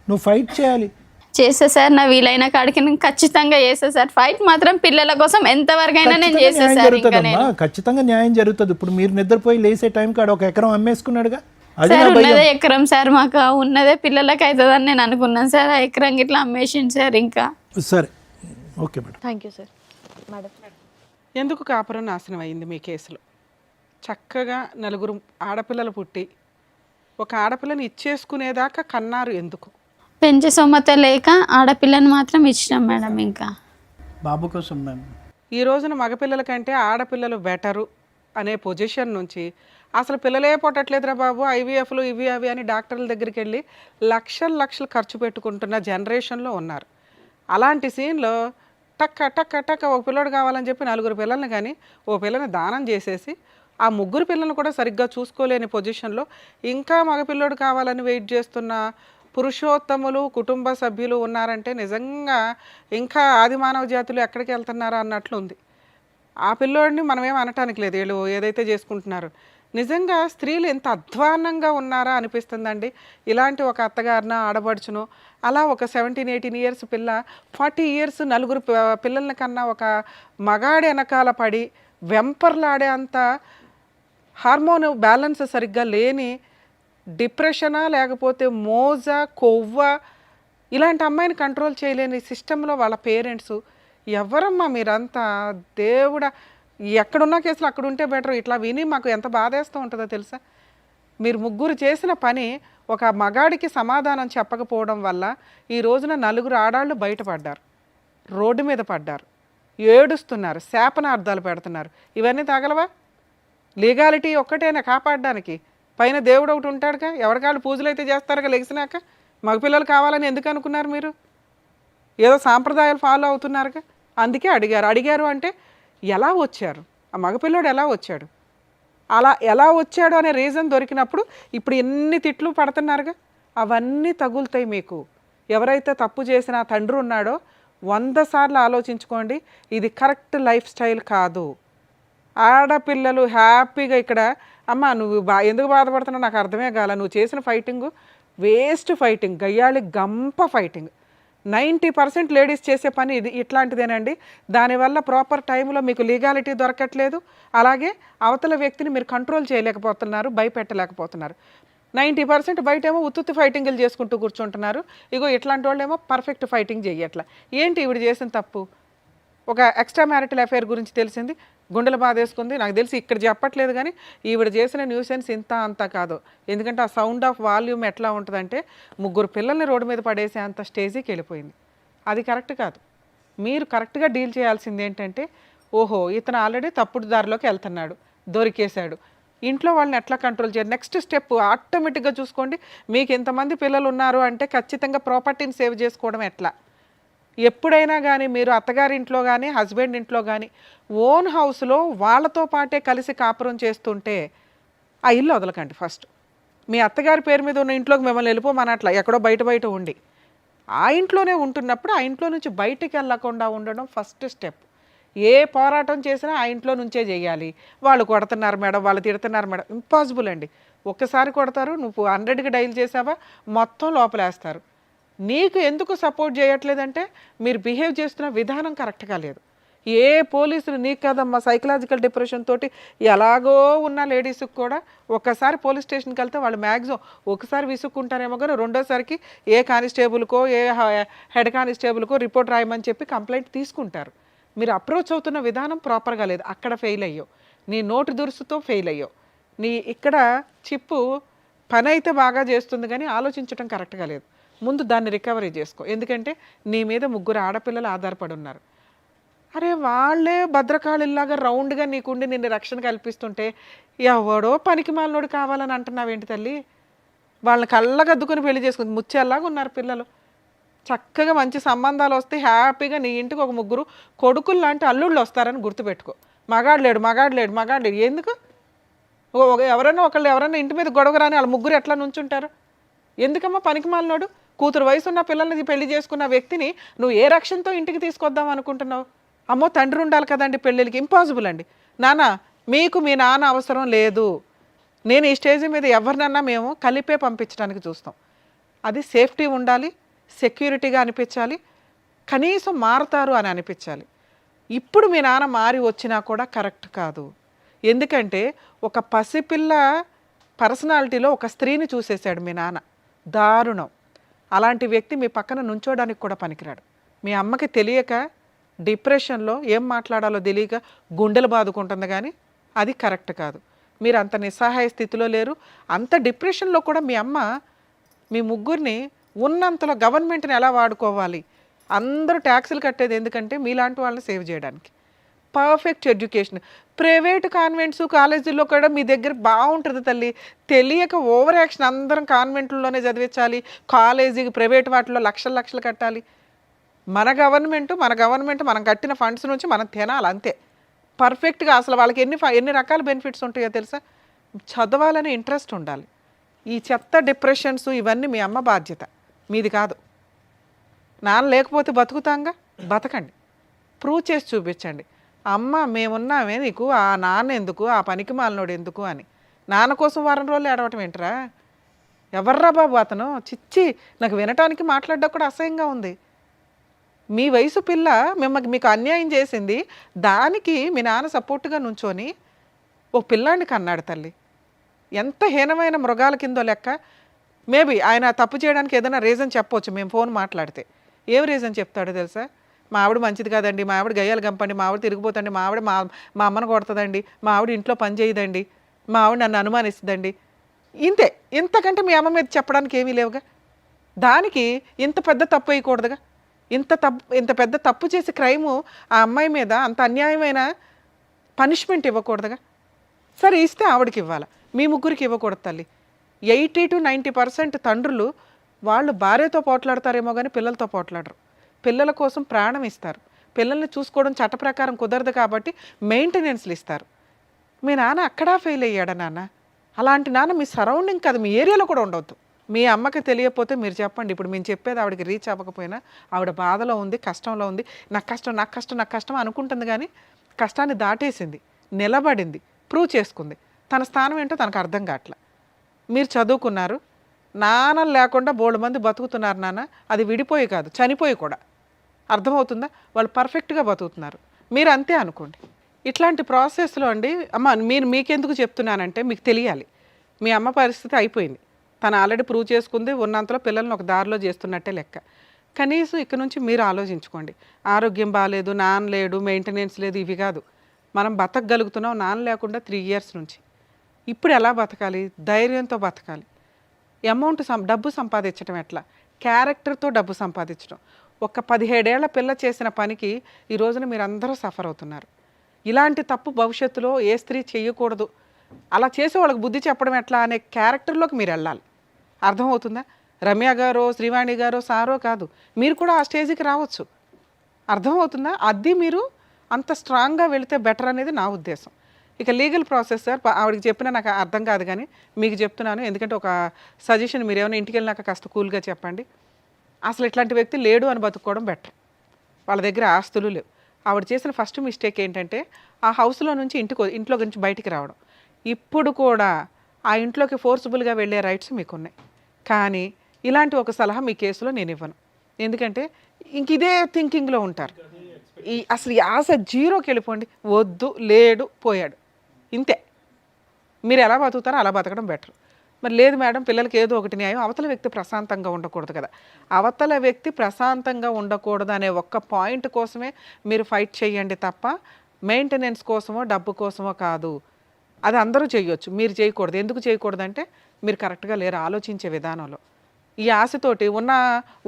నువ్వు ఫైట్ చేయాలి. చేస్తా సార్, నా వీలైన కాడికి నేను ఖచ్చితంగా చేస్తా సార్. ఫైట్ మాత్రం పిల్లల కోసం ఎంతవరకు అయినా నేను చేస్తా సార్. ఖచ్చితంగా న్యాయం జరుగుతుంది. ఇప్పుడు మీరు నిద్రపోయి లేసే టైం కాడ 1 ఎకరం అమ్మేసుకున్నాడుగా, సార్ ఉన్నదే ఎకరం సార్, మాకు ఉన్నదే పిల్లలకి అవుతుందని నేను అనుకున్నాను సార్. ఆ ఎకరం ఇట్లా అమ్మేసింది సార్. ఇంకా సరే, okay madam. Thank you sir. Madam, ఎందుకు కాపురం నాశనం అయింది మీ కేసులో? చక్కగా 4 ఆడపిల్లలు పుట్టి ఒక ఆడపిల్లని ఇచ్చేసుకునేదాకా కన్నారు ఎందుకు? పెంచే సొమ్మత లేక ఆడపిల్లని మాత్రం ఇచ్చినాం మేడం. ఇంకా బాబు కోసం మేము ఈ రోజున మగపిల్లల కంటే ఆడపిల్లలు బెటరు అనే పొజిషన్ నుంచి అసలు పిల్లలే పుట్టట్లేదురా బాబు, ఐవీఎఫ్లు ఇవి అవి అని డాక్టర్ల దగ్గరికి వెళ్ళి లక్షలు ఖర్చు పెట్టుకుంటున్న జనరేషన్లో ఉన్నారు. అలాంటి సీన్లో టక్క టక్క టక్క ఒక పిల్లడు కావాలని చెప్పి 4 పిల్లల్ని కానీ ఓ పిల్లని దానం చేసేసి ఆ 3 పిల్లలను కూడా సరిగ్గా చూసుకోలేని పొజిషన్లో ఇంకా మగపిల్లోడు కావాలని వెయిట్ చేస్తున్న పురుషోత్తములు కుటుంబ సభ్యులు ఉన్నారంటే నిజంగా ఇంకా ఆది మానవ జాతులు ఎక్కడికి వెళ్తున్నారా అన్నట్లు ఉంది. ఆ పిల్లోడిని మనమేం అనటానికి లేదు, వీళ్ళు ఏదైతే చేసుకుంటున్నారు. నిజంగా స్త్రీలు ఎంత అధ్వాన్నంగా ఉన్నారా అనిపిస్తుందండి. ఇలాంటి ఒక అత్తగారిన ఆడబడుచును అలా ఒక 17-18 ఇయర్స్ పిల్ల 40 ఇయర్స్ 4 పిల్లల కన్నా ఒక మగాడి వెనకాల పడి వెంపర్లాడే అంత హార్మోన్ బ్యాలెన్స్ సరిగ్గా లేని డిప్రెషనా లేకపోతే మోజా కొవ్వ ఇలాంటి అమ్మాయిని కంట్రోల్ చేయలేని సిస్టంలో వాళ్ళ పేరెంట్స్. ఎవరమ్మా మీరంతా? దేవుడా, ఎక్కడున్న కేసులు అక్కడ ఉంటే బెటర్. ఇట్లా విని మాకు ఎంత బాధేస్తూ ఉంటుందో తెలుసా? మీరు 3 చేసిన పని ఒక మగాడికి సమాధానం చెప్పకపోవడం వల్ల ఈ రోజున 4 ఆడాళ్ళు బయటపడ్డారు, రోడ్డు మీద పడ్డారు, ఏడుస్తున్నారు, శాపనార్థాలు పెడుతున్నారు. ఇవన్నీ తగలవా? లీగాలిటీ ఒక్కటేనా కాపాడడానికి? పైన దేవుడు ఒకటి ఉంటాడుగా, ఎవరికాళ్ళు పూజలు అయితే చేస్తారుగా లెగిసినాక. మగపిల్లలు కావాలని ఎందుకు అనుకున్నారు మీరు? ఏదో సాంప్రదాయాలు ఫాలో అవుతున్నారుగా, అందుకే అడిగారు అంటే ఎలా వచ్చారు, ఆ మగపిల్లోడు ఎలా వచ్చాడు, అలా ఎలా వచ్చాడు అనే రీజన్ దొరికినప్పుడు ఇప్పుడు ఎన్ని తిట్లు పడుతున్నారుగా, అవన్నీ తగులుతాయి మీకు. ఎవరైతే తప్పు చేసిన తండ్రి ఉన్నాడో 100 సార్లు ఆలోచించుకోండి, ఇది కరెక్ట్ లైఫ్ స్టైల్ కాదు. ఆడపిల్లలు హ్యాపీగా ఇక్కడ అమ్మ నువ్వు ఎందుకు బాధపడుతున్నావు నాకు అర్థమే కాల, నువ్వు చేసిన ఫైటింగు వేస్ట్ ఫైటింగ్, గయ్యాళి గంప ఫైటింగ్. 90% లేడీస్ చేసే పని ఇది ఇట్లాంటిదేనండి. దానివల్ల ప్రాపర్ టైంలో మీకు లీగాలిటీ దొరకట్లేదు, అలాగే అవతల వ్యక్తిని మీరు కంట్రోల్ చేయలేకపోతున్నారు, భయపెట్టలేకపోతున్నారు. 90% బయటేమో ఉత్తుత్తి ఫైటింగ్లు చేసుకుంటూ కూర్చుంటున్నారు. ఇగో ఇట్లాంటి వాళ్ళు ఏమో పర్ఫెక్ట్ ఫైటింగ్ చెయ్యట్లా. ఏంటి ఈవిడ చేసిన తప్పు? ఒక ఎక్స్ట్రా మ్యారిటల్ అఫైర్ గురించి తెలిసింది, గుండెలు బాధేసుకుంది. నాకు తెలిసి ఇక్కడ చెప్పట్లేదు కానీ ఈవిడ చేసిన న్యూసెన్స్ ఇంత అంతా కాదు. ఎందుకంటే ఆ సౌండ్ ఆఫ్ వాల్యూమ్ ఎట్లా ఉంటుందంటే 3 పిల్లల్ని రోడ్డు మీద పడేసే అంత స్టేజ్కి వెళ్ళిపోయింది. అది కరెక్ట్ కాదు. మీరు కరెక్ట్గా డీల్ చేయాల్సింది ఏంటంటే, ఓహో ఇతను ఆల్రెడీ తప్పుడు దారిలోకి వెళ్తున్నాడు, దొరికేశాడు, ఇంట్లో వాళ్ళని ఎట్లా కంట్రోల్ చేయాలి? నెక్స్ట్ స్టెప్ ఆటోమేటిక్గా చూసుకోండి. మీకు ఇంతమంది పిల్లలు ఉన్నారు అంటే ఖచ్చితంగా ప్రాపర్టీని సేవ్ చేసుకోవడం ఎట్లా? ఎప్పుడైనా కానీ మీరు అత్తగారి ఇంట్లో కానీ హస్బెండ్ ఇంట్లో కానీ ఓన్ హౌస్లో వాళ్ళతో పాటే కలిసి కాపురం చేస్తుంటే ఆ ఇల్లు వదలకండి. ఫస్ట్ మీ అత్తగారి పేరు మీద ఉన్న ఇంట్లోకి మిమ్మల్ని వెళ్ళిపోమనట్లా, ఎక్కడో బయట ఉండి ఆ ఇంట్లోనే ఉంటున్నప్పుడు ఆ ఇంట్లో నుంచి బయటికి వెళ్ళకుండా ఉండడం ఫస్ట్ స్టెప్. ఏ పోరాటం చేసినా ఆ ఇంట్లో నుంచే చేయాలి. వాళ్ళు కొడుతున్నారు మేడం, వాళ్ళు తిడుతున్నారు మేడం, ఇంపాసిబుల్ అండి. ఒక్కసారి కొడతారు, నువ్వు 100కి డైల్ చేసావా మొత్తం లోపలేస్తారు. నీకు ఎందుకు సపోర్ట్ చేయట్లేదంటే మీరు బిహేవ్ చేస్తున్న విధానం కరెక్ట్గా లేదు. ఏ పోలీసులు నీకు కదమ్మా సైకలాజికల్ డిప్రెషన్ తోటి ఎలాగో ఉన్న లేడీస్కి కూడా ఒక్కసారి పోలీస్ స్టేషన్కి వెళ్తే వాళ్ళు మ్యాక్సిమం ఒకసారి విసుక్కుంటారేమో కానీ రెండోసారికి ఏ కానిస్టేబుల్కో ఏ హెడ్ కానిస్టేబుల్కో రిపోర్ట్ రాయమని చెప్పి కంప్లైంట్ తీసుకుంటారు. మీరు అప్రోచ్ అవుతున్న విధానం ప్రాపర్గా లేదు, అక్కడ ఫెయిల్ అయ్యో. నీ నోటి దురుసుతో ఫెయిల్ అయ్యో. నీ ఇక్కడ చిప్పు పని అయితే బాగా చేస్తుంది కానీ ఆలోచించడం కరెక్ట్గా లేదు. ముందు దాన్ని రికవరీ చేసుకో. ఎందుకంటే నీ మీద 3 ఆడపిల్లలు ఆధారపడి ఉన్నారు. అరే వాళ్ళే భద్రకాళిల్లాగా రౌండ్గా నీకుండి నిన్ను రక్షణ కల్పిస్తుంటే ఎవడో పనికి మాలినోడు కావాలని అంటున్నావేంటి తల్లి? వాళ్ళని కళ్ళగద్దుకుని పెళ్లి చేసుకుంది ముచ్చేలాగా ఉన్నారు పిల్లలు. చక్కగా మంచి సంబంధాలు వస్తే హ్యాపీగా నీ ఇంటికి ఒక 3 కొడుకులు లాంటి అల్లుళ్ళు వస్తారని గుర్తుపెట్టుకో. మగాడు లేడు ఎందుకు? ఎవరైనా ఇంటి మీద గొడవ రాని వాళ్ళ 3 ఎట్లా నుంచుంటారు? ఎందుకమ్మా పనికి మాలినోడు? కూతురు వయసు ఉన్న పిల్లల్ని పెళ్లి చేసుకున్న వ్యక్తిని నువ్వు ఏ రక్షణతో ఇంటికి తీసుకొద్దాం అనుకుంటున్నావు? అమ్మో తండ్రి ఉండాలి కదండి పెళ్ళిళ్ళకి, ఇంపాసిబుల్ అండి. నాన్న మీకు మీ నాన్న అవసరం లేదు. నేను ఈ స్టేజ్ మీద ఎవరినన్నా మేము కలిపే పంపించడానికి చూస్తాం. అది సేఫ్టీ ఉండాలి, సెక్యూరిటీగా అనిపించాలి, కనీసం మారుతారు అని అనిపించాలి. ఇప్పుడు మీ నాన్న మారి వచ్చినా కూడా కరెక్ట్ కాదు. ఎందుకంటే ఒక పసిపిల్ల పర్సనాలిటీలో ఒక స్త్రీని చూసేశాడు మీ నాన్న. దారుణం. అలాంటి వ్యక్తి మీ పక్కన నుంచోడానికి కూడా పనికిరాడు. మీ అమ్మకి తెలియక డిప్రెషన్లో ఏం మాట్లాడాలో తెలియక గుండెలు బాదుకుంటుంది కానీ అది కరెక్ట్ కాదు. మీరు అంత నిస్సహాయ స్థితిలో లేరు. అంత డిప్రెషన్లో కూడా మీ అమ్మ మీ 3 ఉన్నంతలో గవర్నమెంట్ని ఎలా వాడుకోవాలి, అందరూ ట్యాక్సులు కట్టేది ఎందుకంటే మీలాంటి వాళ్ళని సేవ్ చేయడానికి. పర్ఫెక్ట్ ఎడ్యుకేషన్ ప్రైవేట్ కాన్వెంట్స్ కాలేజీల్లో కూడా మీ దగ్గర బాగుంటుంది తల్లి. తెలియక ఓవర్ యాక్షన్, అందరం కాన్వెంట్లలోనే చదివించాలి, కాలేజీకి ప్రైవేట్ వాటిలో లక్షలు కట్టాలి. మన గవర్నమెంట్ మనం కట్టిన ఫండ్స్ నుంచి మనం తినాలి అంతే. పర్ఫెక్ట్గా అసలు వాళ్ళకి ఎన్ని రకాల బెనిఫిట్స్ ఉంటాయో తెలుసా? చదవాలని ఇంట్రెస్ట్ ఉండాలి. ఈ చెత్త డిప్రెషన్స్ ఇవన్నీ మీ అమ్మ బాధ్యత, మీది కాదు. నాన్న లేకపోతే బతుకుతాంగా, బతకండి, ప్రూవ్ చేసి చూపించండి. అమ్మ మేమున్నామే నీకు, ఆ నాన్న ఎందుకు, ఆ పనికి మాలినోడు ఎందుకు అని. నాన్న కోసం వారం రోజులు ఏడవటం ఏంట్రా? ఎవర్రా బాబు అతను? చిచ్చి, నాకు వినటానికి మాట్లాడడం కూడా అసహ్యంగా ఉంది. మీ వయసు పిల్ల మీకు అన్యాయం చేసింది, దానికి మీ నాన్న సపోర్ట్గా నుంచొని ఓ పిల్లాడిని కన్నాడు తల్లి. ఎంత హీనమైన మృగాల కిందో లెక్క. మేబీ ఆయన తప్పు చేయడానికి ఏదైనా రీజన్ చెప్పవచ్చు. మేము ఫోన్ మాట్లాడితే ఏం రీజన్ చెప్తాడో తెలుసా? మా ఆవిడ మంచిది కాదండి, మా ఆవిడ గయ్యాలు గంపండి, మా ఆవిడ తిరిగిపోతండి, మా ఆవిడ మా అమ్మను కొడుతుందండి, మా ఆవిడ ఇంట్లో పని చేయదండి, మా ఆవిడ నన్ను అనుమానిస్తుందండి. ఇంతే. ఇంతకంటే మీ అమ్మ మీద చెప్పడానికి ఏమీ లేవుగా. దానికి ఇంత పెద్ద తప్పు వేయకూడదుగా. ఇంత పెద్ద తప్పు చేసి క్రైము ఆ అమ్మాయి మీద అంత అన్యాయమైన పనిష్మెంట్ ఇవ్వకూడదుగా. సరే ఇస్తే ఆవిడకి ఇవ్వాలి, మీ 3కి ఇవ్వకూడదు తల్లి. 80 to 90% తండ్రులు వాళ్ళు భార్యతో పోట్లాడతారేమో కానీ పిల్లలతో పోట్లాడరు. పిల్లల కోసం ప్రాణం ఇస్తారు. పిల్లల్ని చూసుకోవడం చట్ట ప్రకారం కుదరదు కాబట్టి మెయింటెనెన్స్లు ఇస్తారు. మీ నాన్న అక్కడా ఫెయిల్ అయ్యాడా నాన్న? అలాంటి నాన్న మీ సరౌండింగ్ కాదు, మీ ఏరియాలో కూడా ఉండవద్దు. మీ అమ్మకి తెలియకపోతే మీరు చెప్పండి. ఇప్పుడు మేము చెప్పేది ఆవిడకి రీచ్ అవ్వకపోయినా ఆవిడ బాధలో ఉంది, కష్టంలో ఉంది. నాకు కష్టం అనుకుంటుంది కానీ కష్టాన్ని దాటేసింది, నిలబడింది, ప్రూవ్ చేసుకుంది. తన స్థానం ఏంటో తనకు అర్థం కావట్లా. మీరు చదువుకున్నారు, నాన్న లేకుండా బోల్డ్ మంది బతుకుతున్నారు నాన్న. అది విడిపోయి కాదు, చనిపోయి కూడా. అర్థమవుతుందా? వాళ్ళు పర్ఫెక్ట్గా బతుకుతున్నారు, మీరు అంతే అనుకోండి. ఇట్లాంటి ప్రాసెస్లో అండి అమ్మ మీకెందుకు చెప్తున్నానంటే మీకు తెలియాలి. మీ అమ్మ పరిస్థితి అయిపోయింది, తను ఆల్రెడీ ప్రూవ్ చేసుకుంది. ఉన్నంతలో పిల్లల్ని ఒక దారిలో చేస్తున్నట్టే లెక్క. కనీసం ఇక్కడ నుంచి మీరు ఆలోచించుకోండి. ఆరోగ్యం బాగాలేదు, నాన్న లేడు, మెయింటెనెన్స్ లేదు, ఇవి కాదు. మనం బతకగలుగుతున్నాం నాన్న లేకుండా 3 years నుంచి. ఇప్పుడు ఎలా బతకాలి? ధైర్యంతో బతకాలి. డబ్బు సంపాదించడం ఎట్లా? క్యారెక్టర్తో డబ్బు సంపాదించడం. ఒక 17 ఏళ్ల పిల్ల చేసిన పనికి ఈ రోజున మీరు అందరూ సఫర్ అవుతున్నారు. ఇలాంటి తప్పు భవిష్యత్తులో ఏ స్త్రీ చేయకూడదు అలా చేసే వాళ్ళకి బుద్ధి చెప్పడం ఎట్లా అనే క్యారెక్టర్లోకి మీరు వెళ్ళాలి. అర్థమవుతుందా? రమ్య గారో శ్రీవాణి గారో సారో కాదు, మీరు కూడా ఆ స్టేజ్కి రావచ్చు. అర్థమవుతుందా? అది మీరు అంత స్ట్రాంగ్గా వెళితే బెటర్ అనేది నా ఉద్దేశం. ఇక లీగల్ ప్రాసెస్ సార్, ఆవిడకి చెప్పినా నాకు అర్థం కాదు కానీ మీకు చెప్తున్నాను, ఎందుకంటే ఒక సజెషన్, మీరు ఏమైనా ఇంటికి వెళ్ళినాక కాస్త కూల్గా చెప్పండి. అసలు ఇట్లాంటి వ్యక్తి లేడు అని బతుక్కోవడం బెటర్. వాళ్ళ దగ్గర ఆస్తులు లేవు. ఆవిడ చేసిన ఫస్ట్ మిస్టేక్ ఏంటంటే ఆ హౌస్లో నుంచి ఇంట్లో నుంచి బయటికి రావడం. ఇప్పుడు కూడా ఆ ఇంట్లోకి ఫోర్స్ఫుల్గా వెళ్ళే రైట్స్ మీకున్నాయి. కానీ ఇలాంటి ఒక సలహా మీ కేసులో నేను ఇవ్వను. ఎందుకంటే ఇంక ఇదే థింకింగ్లో ఉంటారు. అసలు ఈ ఆశ జీరోకి వెళ్ళిపోండి. వద్దు, లేడు, పోయాడు, ఇంతే. మీరు ఎలా బతుకుతారో అలా బతకడం బెటర్. మరి లేదు మేడం, పిల్లలకి ఏదో ఒకటి న్యాయం, అవతల వ్యక్తి ప్రశాంతంగా ఉండకూడదు కదా. అవతల వ్యక్తి ప్రశాంతంగా ఉండకూడదు అనే ఒక్క పాయింట్ కోసమే మీరు ఫైట్ చేయండి తప్ప మెయింటెనెన్స్ కోసమో డబ్బు కోసమో కాదు. అది అందరూ చేయొచ్చు, మీరు చేయకూడదు. ఎందుకు చేయకూడదంటే మీరు కరెక్ట్గా లేరు ఆలోచించే విధానంలో. ఈ ఆశతోటి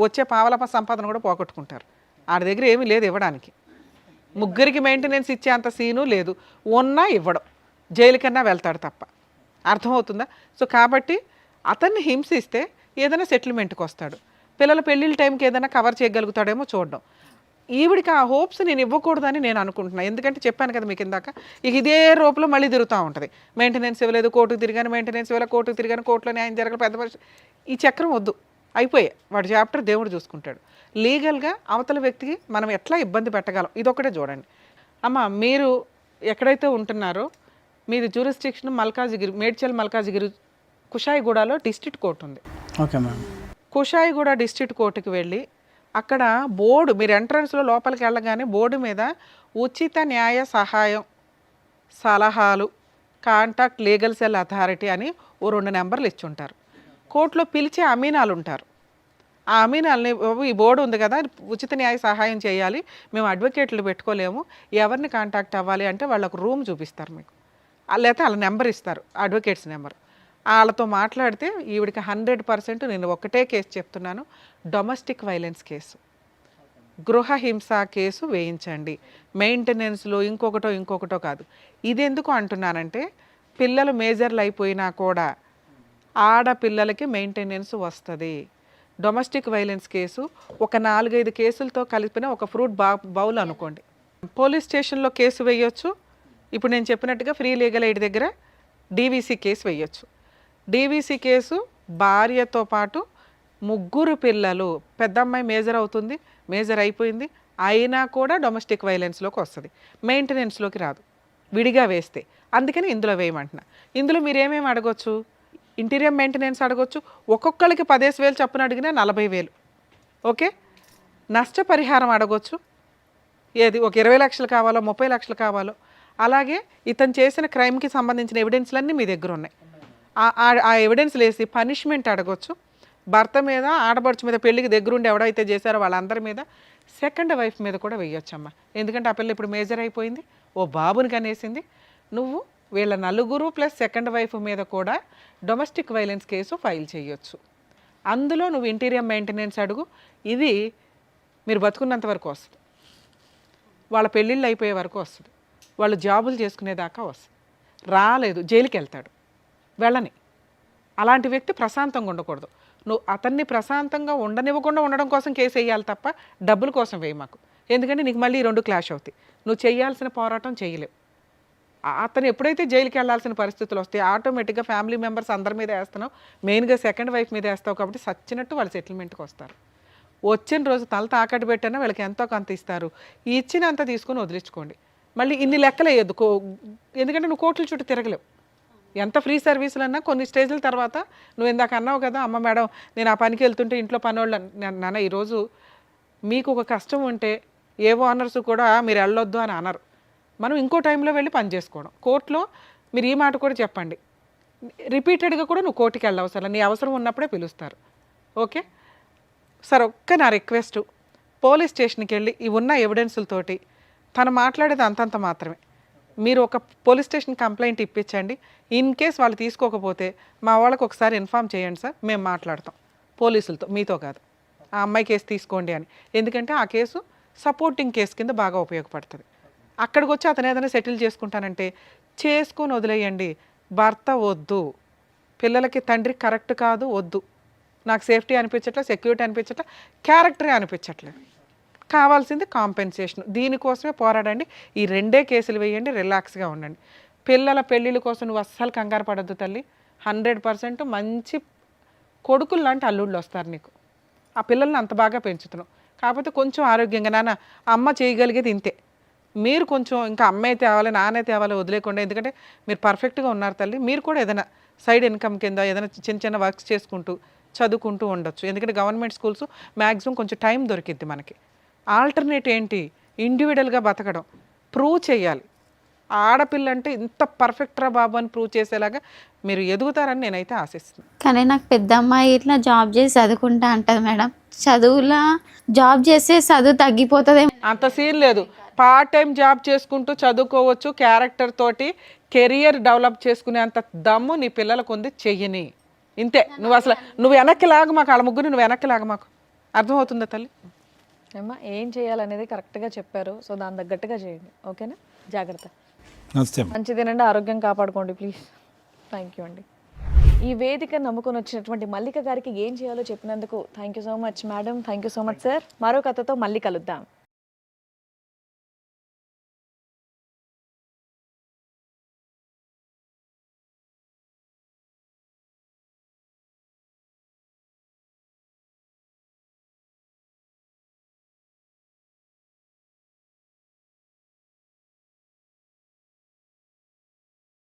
వచ్చే పావలప సంపాదన కూడా పోగొట్టుకుంటారు. ఆడి దగ్గర ఏమీ లేదు ఇవ్వడానికి. ముగ్గురికి మెయింటెనెన్స్ ఇచ్చే అంత సీను లేదు. ఉన్నా ఇవ్వడం, జైలుకన్నా వెళ్తాడు తప్ప. అర్థమవుతుందా? సో కాబట్టి అతన్ని హింసిస్తే ఏదైనా సెటిల్మెంట్కి వస్తాడు. పిల్లల పెళ్ళిళ్ళ టైంకి ఏదైనా కవర్ చేయగలుగుతాడేమో చూడడం. ఈవిడికి ఆ హోప్స్ నేను ఇవ్వకూడదని నేను అనుకుంటున్నాను. ఎందుకంటే చెప్పాను కదా మీకు ఇందాక, ఇక ఇదే రూపంలో మళ్ళీ తిరుగుతూ ఉంటుంది. మెయింటెనెన్స్ ఇవ్వలేదు, కోర్టుకు తిరిగాను, మెయింటెనెన్స్ ఇవ్వలేదు, కోర్టుకు తిరిగాను, కోర్టులో న్యాయం జరగదు, పెద్ద మనిషి. ఈ చక్రం వద్దు, అయిపోయాయి. వాడి చాప్టర్ దేవుడు చూసుకుంటాడు. లీగల్గా అవతల వ్యక్తికి మనం ఎట్లా ఇబ్బంది పెట్టగలం, ఇదొక్కటే చూడండి. అమ్మ, మీరు ఎక్కడైతే ఉంటున్నారో మీది జ్యూరిస్డిక్షన్ మల్కాజిగిరి, మేడ్చల్ మల్కాజిగిరి కుషాయిగూడలో డిస్ట్రిక్ట్ కోర్టు ఉంది. Okay madam. కుషాయిగూడ డిస్ట్రిక్ట్ కోర్టుకి వెళ్ళి అక్కడ బోర్డు, మీరు ఎంట్రన్స్లో లోపలికి వెళ్ళగానే బోర్డు మీద ఉచిత న్యాయ సహాయం సలహాలు కాంటాక్ట్ లీగల్ సెల్ అథారిటీ అని ఓ 2 నెంబర్లు ఇచ్చి ఉంటారు. కోర్టులో పిలిచే అమీనాలు ఉంటారు. ఆ అమీనాల్ని, ఈ బోర్డు ఉంది కదా, ఉచిత న్యాయ సహాయం చేయాలి, మేము అడ్వకేట్లు పెట్టుకోలేము, ఎవరిని కాంటాక్ట్ అవ్వాలి అంటే వాళ్ళకు రూమ్ చూపిస్తారు మీకు, లేకపోతే వాళ్ళ నెంబర్ ఇస్తారు, అడ్వకేట్స్ నెంబర్. వాళ్ళతో మాట్లాడితే ఈవిడికి 100% నేను ఒకటే కేసు చెప్తున్నాను, డొమెస్టిక్ వైలెన్స్ కేసు, గృహహింస కేసు వేయించండి. మెయింటెనెన్స్లో ఇంకొకటో కాదు. ఇది ఎందుకు అంటున్నానంటే పిల్లలు మేజర్లు అయిపోయినా కూడా ఆడపిల్లలకి మెయింటెనెన్స్ వస్తుంది. డొమెస్టిక్ వైలెన్స్ కేసు ఒక 4-5 కేసులతో కలిపిన ఒక ఫ్రూట్ బౌల్ అనుకోండి. పోలీస్ స్టేషన్లో కేసు వేయొచ్చు. ఇప్పుడు నేను చెప్పినట్టుగా ఫ్రీ లీగల్ ఎయిడ్ దగ్గర డీవీసీ కేసు వేయొచ్చు. డీవీసీ కేసు భార్యతో పాటు 3 పిల్లలు, పెద్ద అమ్మాయి మేజర్ అవుతుంది, మేజర్ అయిపోయింది, అయినా కూడా డొమెస్టిక్ వైలెన్స్లోకి వస్తుంది, మెయింటెనెన్స్లోకి రాదు, విడిగా వేస్తే. అందుకని ఇందులో వేయమంటున్నా. ఇందులో మీరు ఏమేమి అడగొచ్చు? ఇంటీరియర్ మెయింటెనెన్స్ అడగొచ్చు. ఒక్కొక్కరికి 15,000 చొప్పున అడిగినా 40,000. ఓకే. నష్టపరిహారం అడగొచ్చు. ఏది ఒక 20 లక్షలు కావాలో 30 లక్షలు కావాలో. అలాగే ఇతను చేసిన క్రైమ్కి సంబంధించిన ఎవిడెన్స్లన్నీ మీ దగ్గర ఉన్నాయి. ఆ ఎవిడెన్స్లు వేసి పనిష్మెంట్ అడగొచ్చు. భర్త మీద, ఆడపడుచు మీద, పెళ్ళికి దగ్గరుండి ఎవడైతే చేశారో వాళ్ళందరి మీద, సెకండ్ వైఫ్ మీద కూడా వేయొచ్చమ్మా. ఎందుకంటే ఆ పిల్ల ఇప్పుడు మేజర్ అయిపోయింది, ఓ బాబుని కనేసింది. నువ్వు వీళ్ళ 4 ప్లస్ సెకండ్ వైఫ్ మీద కూడా డొమెస్టిక్ వైలెన్స్ కేసు ఫైల్ చేయొచ్చు. అందులో నువ్వు ఇంటీరియర్ మెయింటెనెన్స్ అడుగు. ఇది మీరు బతుకున్నంత వరకు వస్తుంది, వాళ్ళ పెళ్ళిళ్ళు అయిపోయే వరకు వస్తుంది, వాళ్ళు జాబులు చేసుకునేదాకా వస్తుంది. రాలేదు, జైలుకి వెళ్తాడు, వెళ్ళని. అలాంటి వ్యక్తి ప్రశాంతంగా ఉండకూడదు. నువ్వు అతన్ని ప్రశాంతంగా ఉండనివ్వకుండా ఉండడం కోసం కేసు వేయాలి తప్ప డబ్బుల కోసం వేయి మాకు. ఎందుకంటే నీకు మళ్ళీ 2 క్లాష్ అవుతాయి. నువ్వు చేయాల్సిన పోరాటం చేయలేవు. అతను ఎప్పుడైతే జైలుకి వెళ్ళాల్సిన పరిస్థితులు వస్తాయి, ఆటోమేటిక్గా ఫ్యామిలీ మెంబర్స్ అందరి మీద వేస్తున్నావు, మెయిన్గా సెకండ్ వైఫ్ మీద వేస్తావు. కాబట్టి సచ్చినట్టు వాళ్ళు సెటిల్మెంట్కి వస్తారు. వచ్చిన రోజు తల తాకట్టు పెట్టినా వీళ్ళకి ఎంతో కొంత ఇస్తారు, ఇచ్చినంత తీసుకొని వదిలించుకోండి. మళ్ళీ ఇన్ని లెక్కలు వేయద్దు, ఎందుకంటే నువ్వు కోర్టుల చుట్టూ తిరగలేవు. ఎంత ఫ్రీ సర్వీసులు అన్నా కొన్ని స్టేజ్ల తర్వాత, నువ్వు ఇందాక అన్నావు కదా, అమ్మ మేడం నేను ఆ పనికి వెళ్తుంటే ఇంట్లో పనివాళ్ళు నాన్న ఈరోజు మీకు ఒక కష్టం ఉంటే ఏ ఓనర్స్ కూడా మీరు వెళ్ళొద్దు అని అనరు. మనం ఇంకో టైంలో వెళ్ళి పని చేసుకోవడం. కోర్టులో మీరు ఈ మాట కూడా చెప్పండి, రిపీటెడ్గా కూడా నువ్వు కోర్టుకి వెళ్ళవసరం, నీ అవసరం ఉన్నప్పుడే పిలుస్తారు. ఓకే సార్, ఒక్క నా రిక్వెస్ట్, పోలీస్ స్టేషన్కి వెళ్ళి ఈ ఉన్న ఎవిడెన్సులతోటి తను మాట్లాడేది అంతంత మాత్రమే. మీరు ఒక పోలీస్ స్టేషన్ కంప్లైంట్ ఇప్పించండి. ఇన్ కేస్ వాళ్ళు తీసుకోకపోతే మా వాళ్ళకి ఒకసారి ఇన్ఫామ్ చేయండి సార్, మేము మాట్లాడతాం పోలీసులతో, మీతో కాదు. ఆ అమ్మాయి కేసు తీసుకోండి అని. ఎందుకంటే ఆ కేసు సపోర్టింగ్ కేసు కింద బాగా ఉపయోగపడుతుంది. అక్కడికి వచ్చి అతను ఏదైనా సెటిల్ చేసుకుంటానంటే చేసుకొని వదిలేయండి. భర్త వద్దు, పిల్లలకి తండ్రి కరెక్ట్ కాదు వద్దు, నాకు సేఫ్టీ అనిపించట్లేదు, సెక్యూరిటీ అనిపించట్లేదు, క్యారెక్టరే అనిపించట్లేదు, కావాల్సింది కాంపెన్సేషన్. దీనికోసమే పోరాడండి. ఈ 2 కేసులు వేయండి, రిలాక్స్గా ఉండండి. పిల్లల పెళ్ళిళ్ళ కోసం నువ్వు అస్సలు కంగారు పడద్దు తల్లి. 100% మంచి కొడుకులు లాంటి అల్లుళ్ళు వస్తారు నీకు. ఆ పిల్లల్ని అంత బాగా పెంచుతున్నావు. కాకపోతే కొంచెం ఆరోగ్యంగా, నాన్న అమ్మ చేయగలిగేది ఇంతే, మీరు కొంచెం ఇంకా అమ్మే తేవాలి నాన్నే తేవాలి వదిలేకుండా, ఎందుకంటే మీరు పర్ఫెక్ట్గా ఉన్నారు తల్లి. మీరు కూడా ఏదైనా సైడ్ ఇన్కమ్ కింద ఏదైనా చిన్న చిన్న వర్క్స్ చేసుకుంటూ చదువుకుంటూ ఉండొచ్చు. ఎందుకంటే గవర్నమెంట్ స్కూల్స్ మ్యాక్సిమం కొంచెం టైం దొరికిద్ది మనకి. ఆల్టర్నేట్ ఏంటి, ఇండివిజువల్గా బతకడం, ప్రూవ్ చేయాలి. ఆడపిల్ల అంటే ఇంత పర్ఫెక్ట్రా బాబు అని ప్రూవ్ చేసేలాగా మీరు ఎదుగుతారని నేనైతే ఆశిస్తున్నాను. కానీ నాకు పెద్ద అమ్మాయి ఇట్లా జాబ్ చేసి చదువుకుంటా అంటది మేడం. చదువులా జాబ్ చేస్తే చదువు తగ్గిపోతుంది. అంత సీన్ లేదు. పార్ట్ టైం జాబ్ చేసుకుంటూ చదువుకోవచ్చు. క్యారెక్టర్ తోటి కెరియర్ డెవలప్ చేసుకునే అంత దమ్ము నీ పిల్లలకు ఉంది, చెయ్యని. ఇంతే. నువ్వు అసలు నువ్వు వెనక్కి లాగు మాకు, వాళ్ళ ముగ్గురు నువ్వు వెనక్కి లాగు మాకు. అర్థమవుతుందా తల్లి? ఏమ్మా ఏం చేయాలనేది కరెక్ట్గా చెప్పారు. సో దాని తగ్గట్టుగా చేయండి, ఓకేనా? జాగ్రత్త. నమస్తే. మంచి తినండి, ఆరోగ్యం కాపాడుకోండి ప్లీజ్. థ్యాంక్ యూ అండి. ఈ వేదిక నమ్ముకొని వచ్చినటువంటి మల్లిక గారికి ఏం చేయాలో చెప్పినందుకు thank you so much madam. Thank you so much sir. మరో కథతో మళ్ళీ కలుద్దాం.